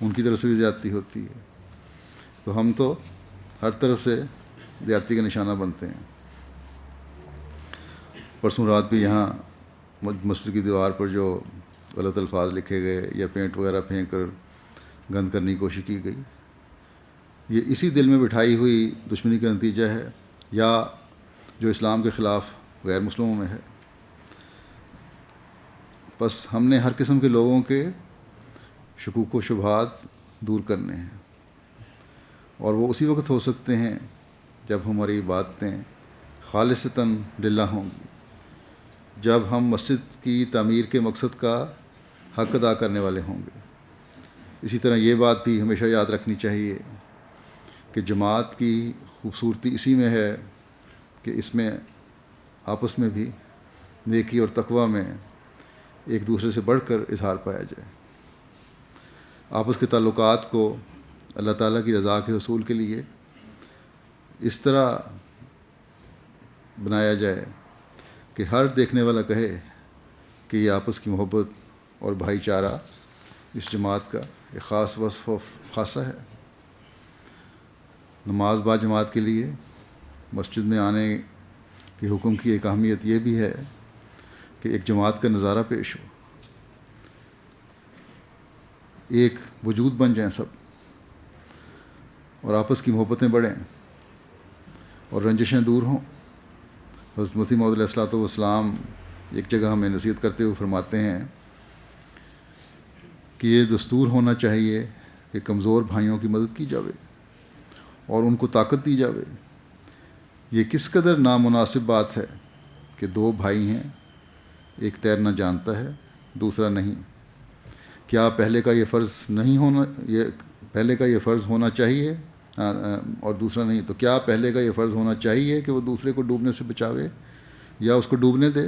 ان کی طرف سے بھی زیادتی ہوتی ہے، تو ہم تو ہر طرف سے زیادتی کا نشانہ بنتے ہیں۔ پرسوں رات بھی یہاں مسجد کی دیوار پر جو غلط الفاظ لکھے گئے یا پینٹ وغیرہ پھینک کر گند کرنے کی کوشش کی گئی، یہ اسی دل میں بٹھائی ہوئی دشمنی کا نتیجہ ہے، یا جو اسلام کے خلاف غیر مسلموں میں ہے۔ بس ہم نے ہر قسم کے لوگوں کے شکوک و شبہات دور کرنے ہیں، اور وہ اسی وقت ہو سکتے ہیں جب ہماری باتیں خالصتاً للہ ہوں گی، جب ہم مسجد کی تعمیر کے مقصد کا حق ادا کرنے والے ہوں گے۔ اسی طرح یہ بات بھی ہمیشہ یاد رکھنی چاہیے کہ جماعت کی خوبصورتی اسی میں ہے کہ اس میں آپس میں بھی نیکی اور تقوی میں ایک دوسرے سے بڑھ کر اظہار پایا جائے، آپس کے تعلقات کو اللہ تعالیٰ کی رضا کے حصول کے لیے اس طرح بنایا جائے کہ ہر دیکھنے والا کہے کہ یہ آپس کی محبت اور بھائی چارہ اس جماعت کا ایک خاص وصف و خاصہ ہے۔ نماز با جماعت کے لیے مسجد میں آنے کے حکم کی ایک اہمیت یہ بھی ہے کہ ایک جماعت کا نظارہ پیش ہو، ایک وجود بن جائیں سب، اور آپس کی محبتیں بڑھیں اور رنجشیں دور ہوں۔ حضرت مسیح موعود علیہ الصلوۃ والسلام ایک جگہ ہمیں نصیحت کرتے ہوئے فرماتے ہیں کہ یہ دستور ہونا چاہیے کہ کمزور بھائیوں کی مدد کی جاوے اور ان کو طاقت دی جاوے۔ یہ کس قدر نامناسب بات ہے کہ دو بھائی ہیں، ایک تیرنا جانتا ہے دوسرا نہیں، کیا پہلے کا یہ فرض ہونا چاہیے اور دوسرا نہیں، تو کیا پہلے کا یہ فرض ہونا چاہیے کہ وہ دوسرے کو ڈوبنے سے بچاوے یا اس کو ڈوبنے دے؟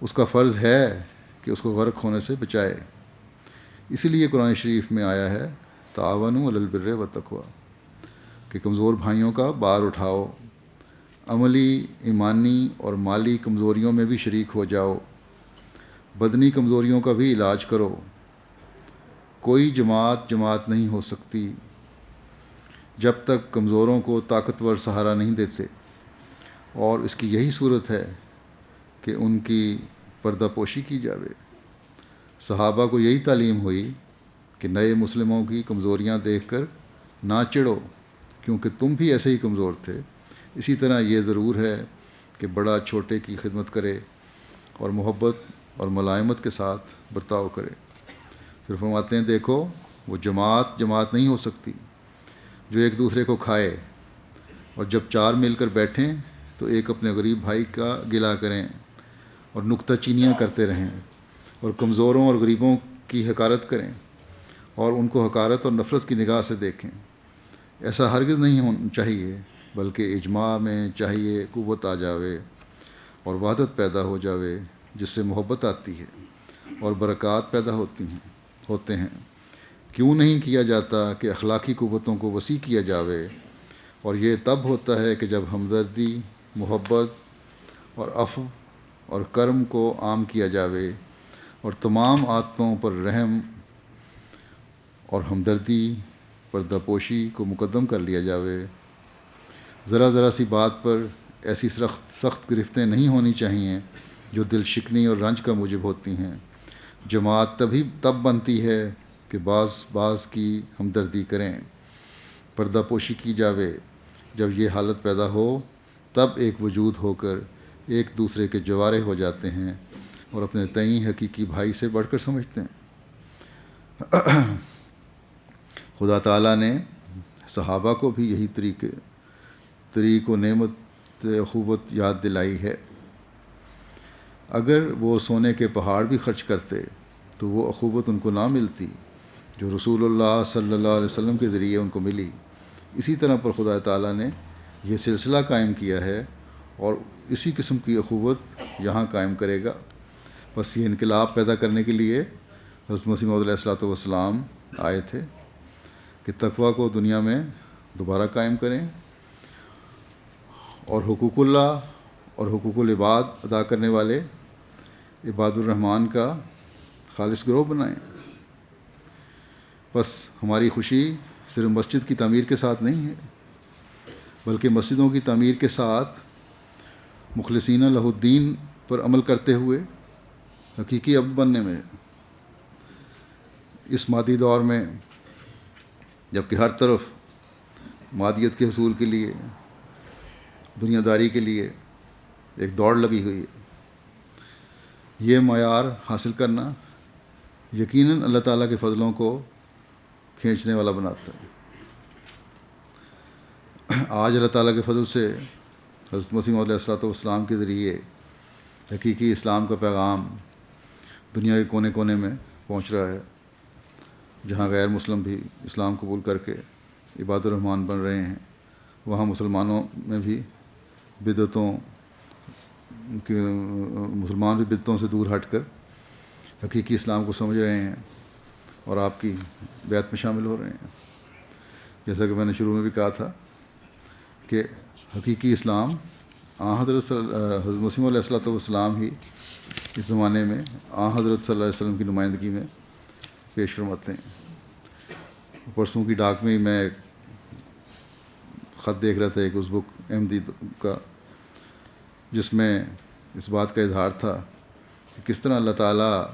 اس کا فرض ہے کہ اس کو غرق ہونے سے بچائے۔ اسی لیے قرآن شریف میں آیا ہے تعاونوا علی البر والتقوی، کہ کمزور بھائیوں کا بار اٹھاؤ، عملی، ایمانی اور مالی کمزوریوں میں بھی شریک ہو جاؤ، بدنی کمزوریوں کا بھی علاج کرو۔ کوئی جماعت نہیں ہو سکتی جب تک کمزوروں کو طاقتور سہارا نہیں دیتے، اور اس کی یہی صورت ہے کہ ان کی پردہ پوشی کی جاوے۔ صحابہ کو یہی تعلیم ہوئی کہ نئے مسلموں کی کمزوریاں دیکھ کر نہ چڑھو، کیونکہ تم بھی ایسے ہی کمزور تھے۔ اسی طرح یہ ضرور ہے کہ بڑا چھوٹے کی خدمت کرے اور محبت اور ملائمت کے ساتھ برتاؤ کرے۔ پھر فرماتے ہیں دیکھو وہ جماعت نہیں ہو سکتی جو ایک دوسرے کو کھائے، اور جب چار مل کر بیٹھیں تو تو ایک اپنے غریب بھائی کا گلہ کریں اور نکتہ چینیاں کرتے رہیں اور کمزوروں اور غریبوں کی حقارت کریں اور ان کو حقارت اور نفرت کی نگاہ سے دیکھیں۔ ایسا ہرگز نہیں ہونا چاہیے، بلکہ اجماع میں چاہیے قوت آ جاوے اور وحدت پیدا ہو جاوے، جس سے محبت آتی ہے اور برکات پیدا ہوتے ہیں۔ کیوں نہیں کیا جاتا کہ اخلاقی قوتوں کو وسیع کیا جاوے، اور یہ تب ہوتا ہے کہ جب ہمدردی، محبت اور عفو اور کرم کو عام کیا جاوے اور تمام عادتوں پر رحم اور ہمدردی، پردہ پوشی کو مقدم کر لیا جاوے۔ ذرا سی بات پر ایسی سخت گرفتیں نہیں ہونی چاہیے جو دل شکنی اور رنج کا موجب ہوتی ہیں۔ جماعت تب بنتی ہے کہ بعض کی ہمدردی کریں، پردہ پوشی کی جاوے۔ جب یہ حالت پیدا ہو تب ایک وجود ہو کر ایک دوسرے کے جوارے ہو جاتے ہیں اور اپنے تئیں حقیقی بھائی سے بڑھ کر سمجھتے ہیں۔ خدا تعالیٰ نے صحابہ کو بھی یہی طریق و نعمت اخوت یاد دلائی ہے۔ اگر وہ سونے کے پہاڑ بھی خرچ کرتے تو وہ اخوت ان کو نہ ملتی جو رسول اللہ صلی اللہ علیہ وسلم کے ذریعے ان کو ملی۔ اسی طرح پر خدا تعالیٰ نے یہ سلسلہ قائم کیا ہے اور اسی قسم کی اخوت یہاں قائم کرے گا۔ بس یہ انقلاب پیدا کرنے کے لیے حضرت مسیح موعود علیہ الصلوۃ والسلام آئے تھے کہ تقویٰ کو دنیا میں دوبارہ قائم کریں اور حقوق اللہ اور حقوق العباد ادا کرنے والے عباد الرحمن کا خالص گروہ بنائیں۔ بس ہماری خوشی صرف مسجد کی تعمیر کے ساتھ نہیں ہے، بلکہ مسجدوں کی تعمیر کے ساتھ مخلصین لہ الدین پر عمل کرتے ہوئے حقیقی عبد بننے میں۔ اس مادی دور میں جب کہ ہر طرف مادیت کے حصول کے لیے، دنیا داری کے لیے ایک دوڑ لگی ہوئی ہے، یہ معیار حاصل کرنا یقیناً اللہ تعالیٰ کے فضلوں کو کھینچنے والا بناتا ہے۔ آج اللہ تعالیٰ کے فضل سے حضرت مسیح موعود علیہ الصلوۃ والسلام کے ذریعے حقیقی اسلام کا پیغام دنیا کے کونے کونے میں پہنچ رہا ہے، جہاں غیر مسلم بھی اسلام قبول کر کے عباد الرحمن بن رہے ہیں، وہاں مسلمان بھی بدعتوں سے دور ہٹ کر حقیقی اسلام کو سمجھ رہے ہیں اور آپ کی بیعت میں شامل ہو رہے ہیں۔ جیسا کہ میں نے شروع میں بھی کہا تھا کہ حقیقی اسلام حضرت مسیح علیہ الصلوۃ والسلام ہی اس زمانے میں حضرت صلی اللہ علیہ وسلم کی نمائندگی میں پیش فرماتے ہیں۔ پرسوں کی ڈاک میں ہی میں ایک خط دیکھ رہا تھا، ایک ازبک احمدی کا، جس میں اس بات کا اظہار تھا کہ کس طرح اللہ تعالیٰ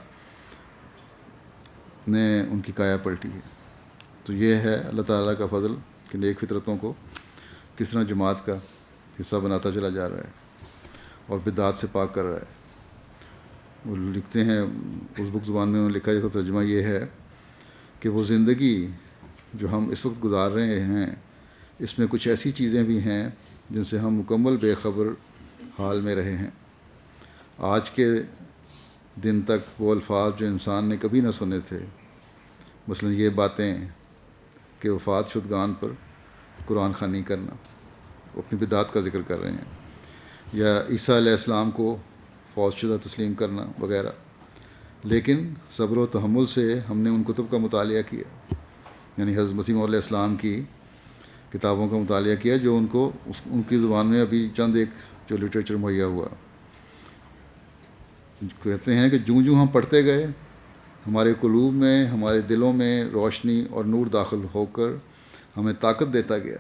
نے ان کی کایا پلٹی ہے۔ تو یہ ہے اللہ تعالیٰ کا فضل کہ نیک فطرتوں کو کس طرح جماعت کا حصہ بناتا چلا جا رہا ہے اور بدعات سے پاک کر رہا ہے۔ وہ لکھتے ہیں، ازبک زبان میں انہوں نے لکھا ہے، ترجمہ یہ ہے کہ وہ زندگی جو ہم اس وقت گزار رہے ہیں، اس میں کچھ ایسی چیزیں بھی ہیں جن سے ہم مکمل بے خبر حال میں رہے ہیں۔ آج کے دن تک وہ الفاظ جو انسان نے کبھی نہ سنے تھے، مثلا یہ باتیں کہ وفات شدگان پر قرآن خوانی کرنا، وہ اپنی بدعات کا ذکر کر رہے ہیں، یا عیسیٰ علیہ السلام کو فوت شدہ تسلیم کرنا وغیرہ۔ لیکن صبر و تحمل سے ہم نے ان کتب کا مطالعہ کیا، یعنی حضرت مسیح موعود علیہ السلام کی کتابوں کا مطالعہ کیا، جو ان کی زبان میں ابھی چند ایک جو لٹریچر مہیا ہوا۔ کہتے ہیں کہ جوں ہم پڑھتے گئے، ہمارے قلوب میں، ہمارے دلوں میں روشنی اور نور داخل ہو کر ہمیں طاقت دیتا گیا۔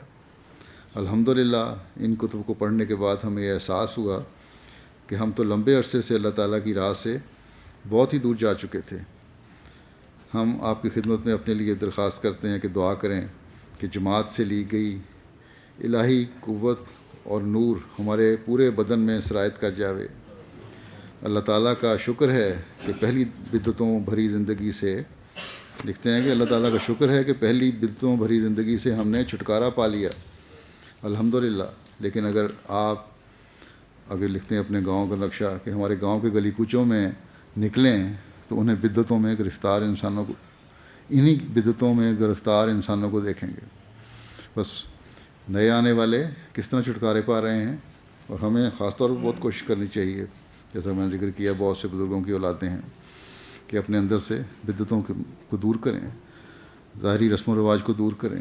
الحمدللہ ان کتب کو پڑھنے کے بعد ہمیں یہ احساس ہوا کہ ہم تو لمبے عرصے سے اللہ تعالیٰ کی راہ سے بہت ہی دور جا چکے تھے۔ ہم آپ کی خدمت میں اپنے لیے درخواست کرتے ہیں کہ دعا کریں کہ جماعت سے لی گئی الہی قوت اور نور ہمارے پورے بدن میں سرایت کر جاوے۔ اللہ تعالیٰ کا شکر ہے کہ پہلی بدعتوں بھری زندگی سے، لکھتے ہیں کہ اللہ تعالیٰ کا شکر ہے کہ پہلی بدعتوں بھری زندگی سے ہم نے چھٹکارا پا لیا، الحمدللہ۔ لیکن اگر آپ آگے لکھتے ہیں اپنے گاؤں کا نقشہ کہ ہمارے گاؤں کے گلی کوچوں میں نکلیں تو انہیں بدعتوں میں گرفتار انسانوں کو انسانوں کو دیکھیں گے. بس نئے آنے والے کس طرح چھٹکارے پا رہے ہیں، اور ہمیں خاص طور پر بہت کوشش کرنی چاہیے، جیسا میں نے ذکر کیا بہت سے بزرگوں کی اولادیں ہیں کہ اپنے اندر سے بدعتوں کو دور کریں، ظاہری رسم و رواج کو دور کریں،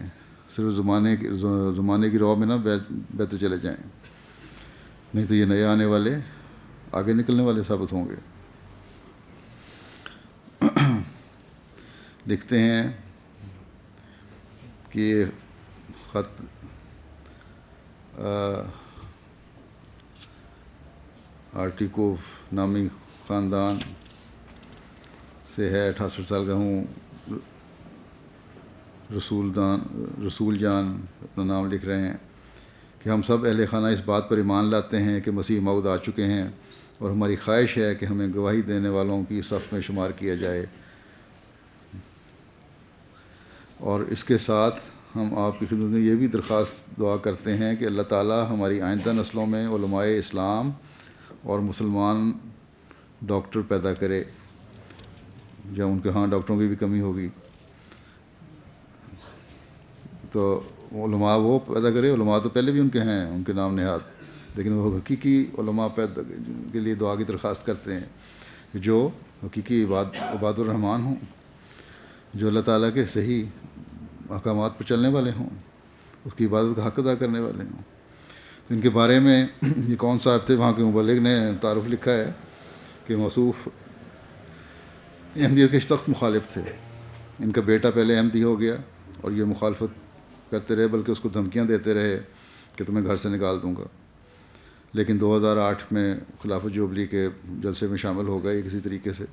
صرف زمانے کی رو میں نہ بہتے چلے جائیں، نہیں تو یہ نئے آنے والے آگے نکلنے والے ثابت ہوں گے. لکھتے ہیں کہ یہ خط آرٹیکوف نامی خاندان سے ہے. 68 سال کا ہوں. رسول جان اپنا نام لکھ رہے ہیں کہ ہم سب اہل خانہ اس بات پر ایمان لاتے ہیں کہ مسیح موعود آ چکے ہیں، اور ہماری خواہش ہے کہ ہمیں گواہی دینے والوں کی صف میں شمار کیا جائے. اور اس کے ساتھ ہم آپ کی خدمت میں یہ بھی درخواست دعا کرتے ہیں کہ اللہ تعالیٰ ہماری آئندہ نسلوں میں علماء اسلام اور مسلمان ڈاکٹر پیدا کرے، جب ان کے ہاں ڈاکٹروں کی بھی کمی ہوگی تو علماء وہ پیدا کرے. علماء تو پہلے بھی ان کے ہیں، ان کے نام نہاد، لیکن وہ حقیقی علماء پیدا کے لیے دعا کی درخواست کرتے ہیں کہ جو حقیقی عباد الرحمن ہوں، جو اللہ تعالیٰ کے صحیح احکامات پر چلنے والے ہوں، اس کی عبادت کا حق ادا کرنے والے ہوں. تو ان کے بارے میں یہ کون صاحب تھے، وہاں کے مبلغ نے تعارف لکھا ہے کہ موصوف احمدیت کے سخت مخالف تھے. ان کا بیٹا پہلے احمدی ہو گیا اور یہ مخالفت کرتے رہے، بلکہ اس کو دھمکیاں دیتے رہے کہ تمہیں گھر سے نکال دوں گا. لیکن 2008 میں خلافت جوبلی کے جلسے میں شامل ہو گئے کسی طریقے سے،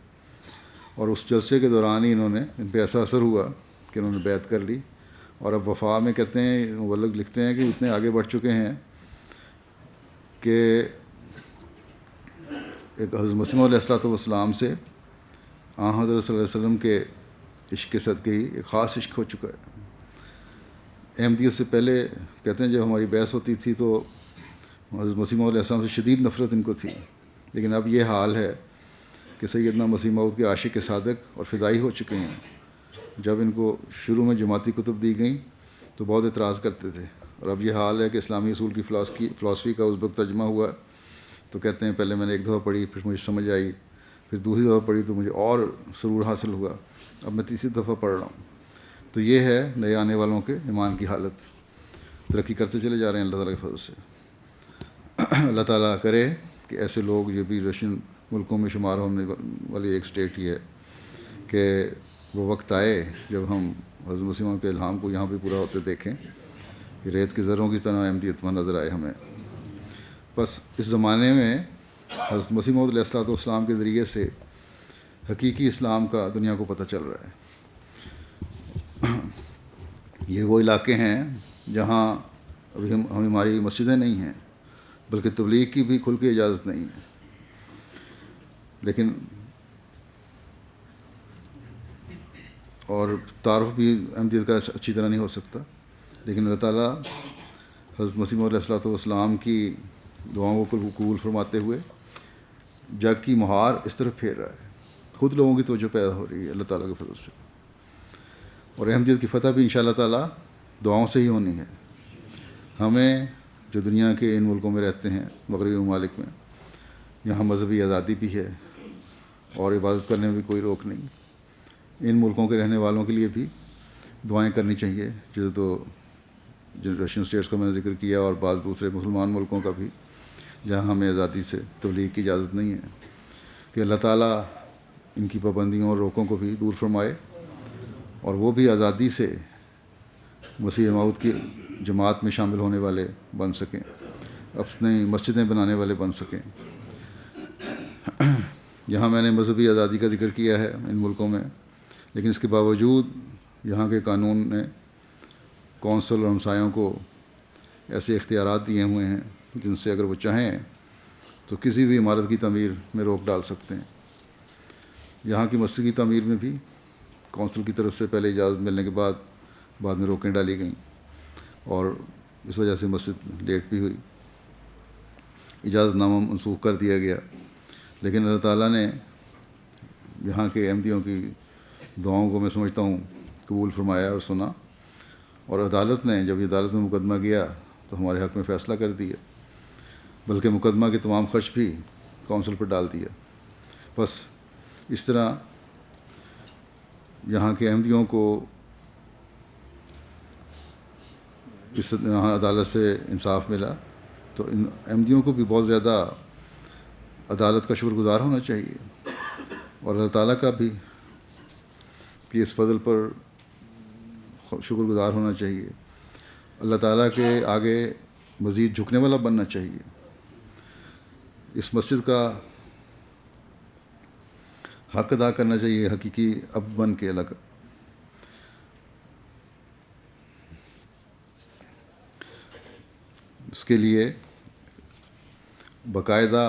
اور اس جلسے کے دوران ہی ان پہ ایسا اثر ہوا کہ انہوں نے بیعت کر لی. اور اب وفا میں کہتے ہیں، مبلغ لکھتے ہیں کہ اتنے آگے بڑھ چکے ہیں کہ ایک حضرت مسیح علیہ الصلوۃ والسلام سے حضرت صلی اللہ علیہ وسلم کے عشق کے صدقے ہی ایک خاص عشق ہو چکا ہے. احمدیت سے پہلے کہتے ہیں جب ہماری بحث ہوتی تھی تو حضرت مسیح علیہ السلام سے شدید نفرت ان کو تھی، لیکن اب یہ حال ہے کہ سیدنا مسیح موعود کے عاشق صادق اور فدائی ہو چکے ہیں. جب ان کو شروع میں جماعتی کتب دی گئیں تو بہت اعتراض کرتے تھے، اور اب یہ حال ہے کہ اسلامی اصول کی فلاسفی کا اس وقت ترجمہ ہوا تو کہتے ہیں پہلے میں نے ایک دفعہ پڑھی، پھر مجھے سمجھ آئی، پھر دوسری دفعہ پڑھی تو مجھے اور سرور حاصل ہوا، اب میں تیسری دفعہ پڑھ رہا ہوں. تو یہ ہے نئے آنے والوں کے ایمان کی حالت. ترقی کرتے چلے جا رہے ہیں اللہ تعالیٰ کے فضل سے. اللہ تعالیٰ کرے کہ ایسے لوگ، یہ بھی رشین ملکوں میں شمار ہونے والی ایک اسٹیٹ ہی ہے، کہ وہ وقت آئے جب ہم حضرت مسیح کے الہام کو یہاں بھی پورا ہوتے دیکھیں کہ ریت کے ذروں کی طرح احمدیت وہاں نظر آئے ہمیں. بس اس زمانے میں حضرت مسیح علیہ الصلوۃ والسلام کے ذریعے سے حقیقی اسلام کا دنیا کو پتہ چل رہا ہے. یہ وہ علاقے ہیں جہاں ابھی ہماری مسجدیں نہیں ہیں، بلکہ تبلیغ کی بھی کھل کے اجازت نہیں ہے. لیکن اور تعارف بھی احمدیت کا اچھی طرح نہیں ہو سکتا، لیکن اللہ تعالیٰ حضرت مسیح علیہ الصلوۃ والسلام کی دعاؤں کو قبول فرماتے ہوئے جگ کی مہار اس طرف پھیر رہا ہے. خود لوگوں کی توجہ پیدا ہو رہی ہے اللہ تعالیٰ کے فضل سے، اور احمدیت کی فتح بھی انشاءاللہ تعالیٰ دعاؤں سے ہی ہونی ہے. ہمیں جو دنیا کے ان ملکوں میں رہتے ہیں، مغربی ممالک میں، یہاں مذہبی آزادی بھی ہے اور عبادت کرنے میں بھی کوئی روک نہیں. ان ملکوں کے رہنے والوں کے لیے بھی دعائیں کرنی چاہیے، جیسے تو جن رشین اسٹیٹس کا میں نے ذکر کیا، اور بعض دوسرے مسلمان ملکوں کا بھی جہاں ہمیں آزادی سے تبلیغ کی اجازت نہیں ہے، کہ اللہ تعالیٰ ان کی پابندیوں اور روکوں کو بھی دور فرمائے، اور وہ بھی آزادی سے مسیح موعود کی جماعت میں شامل ہونے والے بن سکیں، اپنی مسجدیں بنانے والے بن سکیں. یہاں میں نے مذہبی آزادی کا ذکر کیا ہے ان ملکوں میں، لیکن اس کے باوجود یہاں کے قانون نے کونسل اور ہمسایوں کو ایسے اختیارات دیے ہوئے ہیں جن سے اگر وہ چاہیں تو کسی بھی عمارت کی تعمیر میں روک ڈال سکتے ہیں. یہاں کی مسجد کی تعمیر میں بھی کونسل کی طرف سے پہلے اجازت ملنے کے بعد میں روکیں ڈالی گئیں، اور اس وجہ سے مسجد لیٹ بھی ہوئی. اجازت نامہ منسوخ کر دیا گیا، لیکن اللہ تعالیٰ نے یہاں کے احمدیوں کی دعاؤں کو میں سمجھتا ہوں قبول فرمایا اور سنا، اور عدالت نے جب یہ عدالت میں مقدمہ گیا تو ہمارے حق میں فیصلہ کر دیا، بلکہ مقدمہ کے تمام خرچ بھی کونسل پر ڈال دیا۔ بس اس طرح یہاں کے احمدیوں کو اس یہاں عدالت سے انصاف ملا، تو ان احمدیوں کو بھی بہت زیادہ عدالت کا شکر گزار ہونا چاہیے، اور اللہ تعالیٰ کا بھی کہ اس فضل پر شکر گزار ہونا چاہیے، اللہ تعالیٰ کے آگے مزید جھکنے والا بننا چاہیے۔ اس مسجد کا حق ادا کرنا چاہیے حقیقی عبد بن کے اللہ کا۔ اس کے لیے باقاعدہ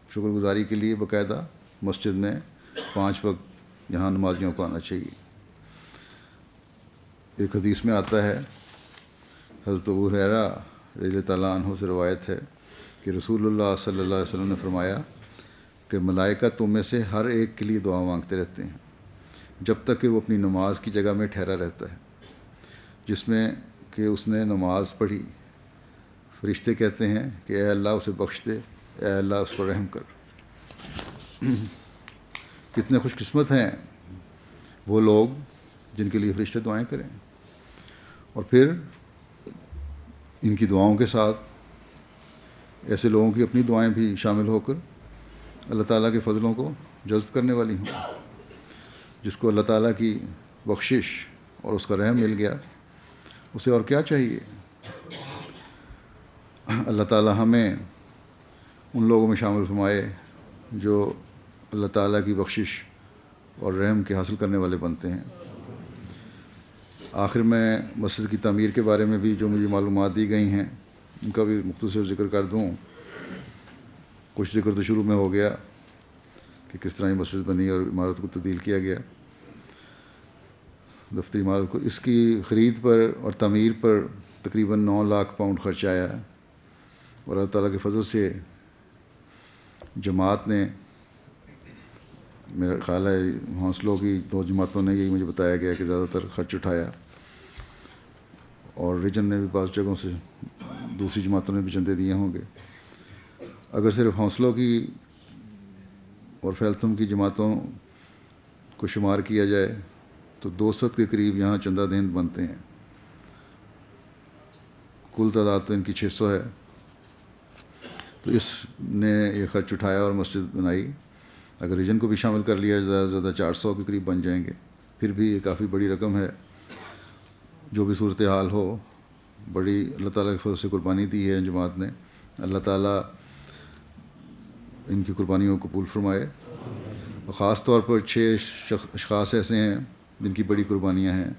شکر گزاری کے لیے باقاعدہ مسجد میں 5 وقت یہاں نمازیوں کو آنا چاہیے۔ ایک حدیث میں آتا ہے، حضرت ابو ہریرہ رضی اللہ تعالیٰ عنہ سے روایت ہے کہ رسول اللہ صلی اللہ علیہ وسلم نے فرمایا کہ ملائکہ تم میں سے ہر ایک کے لیے دعا مانگتے رہتے ہیں جب تک کہ وہ اپنی نماز کی جگہ میں ٹھہرا رہتا ہے جس میں کہ اس نے نماز پڑھی۔ فرشتے کہتے ہیں کہ اے اللہ اسے بخش دے، اے اللہ اس پر رحم کر۔ کتنے خوش قسمت ہیں وہ لوگ جن کے لیے فرشتے دعائیں کریں، اور پھر ان کی دعاؤں کے ساتھ ایسے لوگوں کی اپنی دعائیں بھی شامل ہو کر اللہ تعالیٰ کے فضلوں کو جذب کرنے والی ہوں۔ جس کو اللہ تعالیٰ کی بخشش اور اس کا رحم مل گیا، اسے اور کیا چاہیے؟ اللہ تعالیٰ ہمیں ان لوگوں میں شامل فرمائے جو اللہ تعالیٰ کی بخشش اور رحم کے حاصل کرنے والے بنتے ہیں۔ آخر میں مسجد کی تعمیر کے بارے میں بھی جو مجھے معلومات دی گئی ہیں ان کا بھی مختصر ذکر کر دوں۔ کچھ ذکر تو شروع میں ہو گیا کہ کس طرح یہ مسجد بنی اور عمارت کو تبدیل کیا گیا، دفتری عمارت کو۔ اس کی خرید پر اور تعمیر پر تقریباً 9 لاکھ پاؤنڈ خرچ آیا ہے، اور اللہ تعالیٰ کے فضل سے جماعت نے، میرا خیال ہے ہونسلوں کی 2 جماعتوں نے، یہی مجھے بتایا گیا کہ زیادہ تر خرچ اٹھایا، اور ریجن نے بھی بعض جگہوں سے دوسری جماعتوں نے بھی چندے دیے ہوں گے۔ اگر صرف ہونسلوں کی اور فیلتھم کی جماعتوں کو شمار کیا جائے تو 200 کے قریب یہاں چندہ دہند بنتے ہیں۔ کل تعداد تو ان کی 600 ہے، تو اس نے یہ خرچ اٹھایا اور مسجد بنائی۔ اگر ریجن کو بھی شامل کر لیا زیادہ سے زیادہ 400 کے قریب بن جائیں گے، پھر بھی یہ کافی بڑی رقم ہے۔ جو بھی صورتحال ہو، بڑی اللہ تعالیٰ کے فضل سے قربانی دی ہے جماعت نے، اللہ تعالیٰ ان کی قربانیوں کو قبول فرمائے۔ اور خاص طور پر 6 اشخاص ایسے ہیں جن کی بڑی قربانیاں ہیں،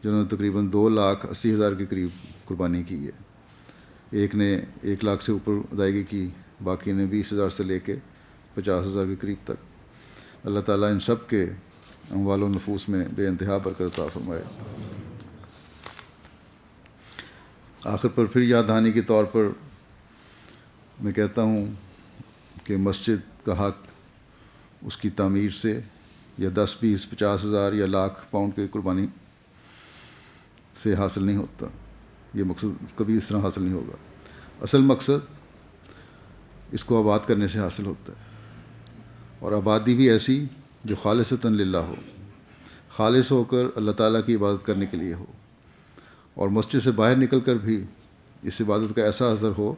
جنہوں نے تقریباً 2,80,000 کے قریب قربانی کی ہے۔ ایک نے 1 لاکھ سے اوپر ادائیگی کی، باقی نے 20,000 سے لے کے 50,000 کے قریب تک۔ اللہ تعالیٰ ان سب کے اموال و نفوس میں بے انتہا برکت عطا فرمائے۔ آخر پر پھر یاد دہانی کے طور پر میں کہتا ہوں کہ مسجد کا حق اس کی تعمیر سے یا 10، 20، 50,000 یا لاکھ پاؤنڈ کی قربانی سے حاصل نہیں ہوتا۔ یہ مقصد کبھی اس طرح حاصل نہیں ہوگا۔ اصل مقصد اس کو آباد کرنے سے حاصل ہوتا ہے، اور آبادی بھی ایسی جو خالصتاً للہ ہو، خالص ہو کر اللہ تعالیٰ کی عبادت کرنے کے لیے ہو، اور مسجد سے باہر نکل کر بھی اس عبادت کا ایسا اثر ہو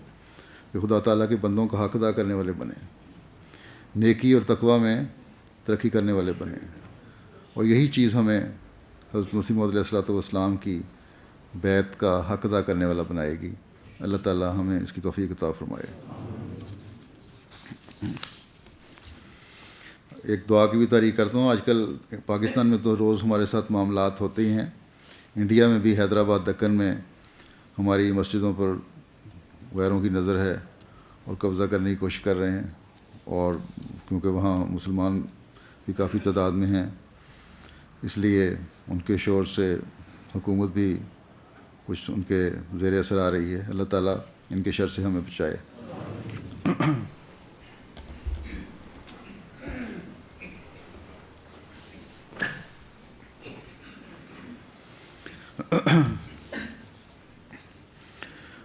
کہ خدا تعالیٰ کے بندوں کا حق ادا کرنے والے بنیں، نیکی اور تقوی میں ترقی کرنے والے بنیں۔ اور یہی چیز ہمیں حضرت مسیح موعود علیہ الصلوۃ والسلام کی بیعت کا حق ادا کرنے والا بنائے گی۔ اللہ تعالیٰ ہمیں اس کی توفیق عطا فرمائے۔ ایک دعا کی بھی تعریف کرتا ہوں۔ آج کل پاکستان میں تو روز ہمارے ساتھ معاملات ہوتے ہی ہیں، انڈیا میں بھی حیدرآباد دکن میں ہماری مسجدوں پر غیروں کی نظر ہے اور قبضہ کرنے کی کوشش کر رہے ہیں، اور کیونکہ وہاں مسلمان بھی کافی تعداد میں ہیں، اس لیے ان کے شور سے حکومت بھی کچھ ان کے زیر اثر آ رہی ہے۔ اللہ تعالیٰ ان کے شر سے ہمیں بچائے۔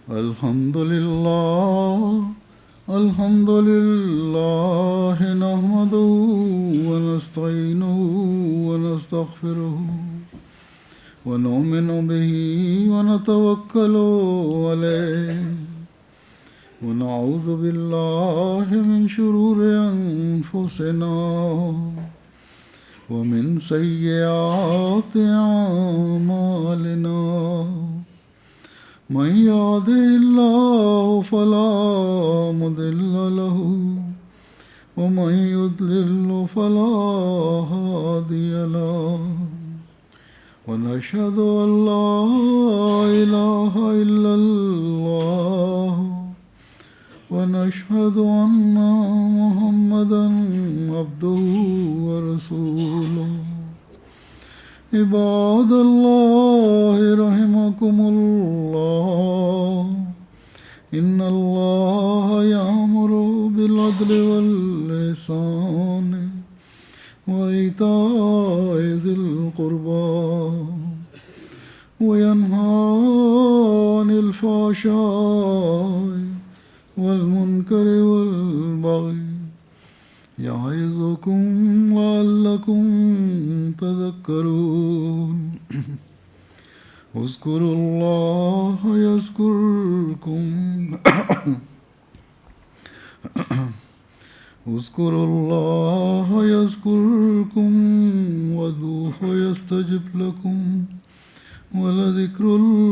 الحمد لله الحمد لله نحمده ونستعينه ونستغفره ونؤمن به ونتوكل عليه ونعوذ بالله من شرور أنفسنا ومن سيئات أعمالنا من يهده الله فلا مضل له ومن يضلل فلا هادي له ونشهد أن لا إله إلا الله ونشهد أن محمدا عبده ورسوله عباد الله رحمكم الله إن الله يأمر بالعدل والإحسان وإيتاء ذي القربى وينهى عن الفحشاء والمنكر والبغي يعظكم لعلكم تذكرون اذكروا الله يذكركم اذكروا الله يذكركم وادعوه يستجب لكم ولذكر الله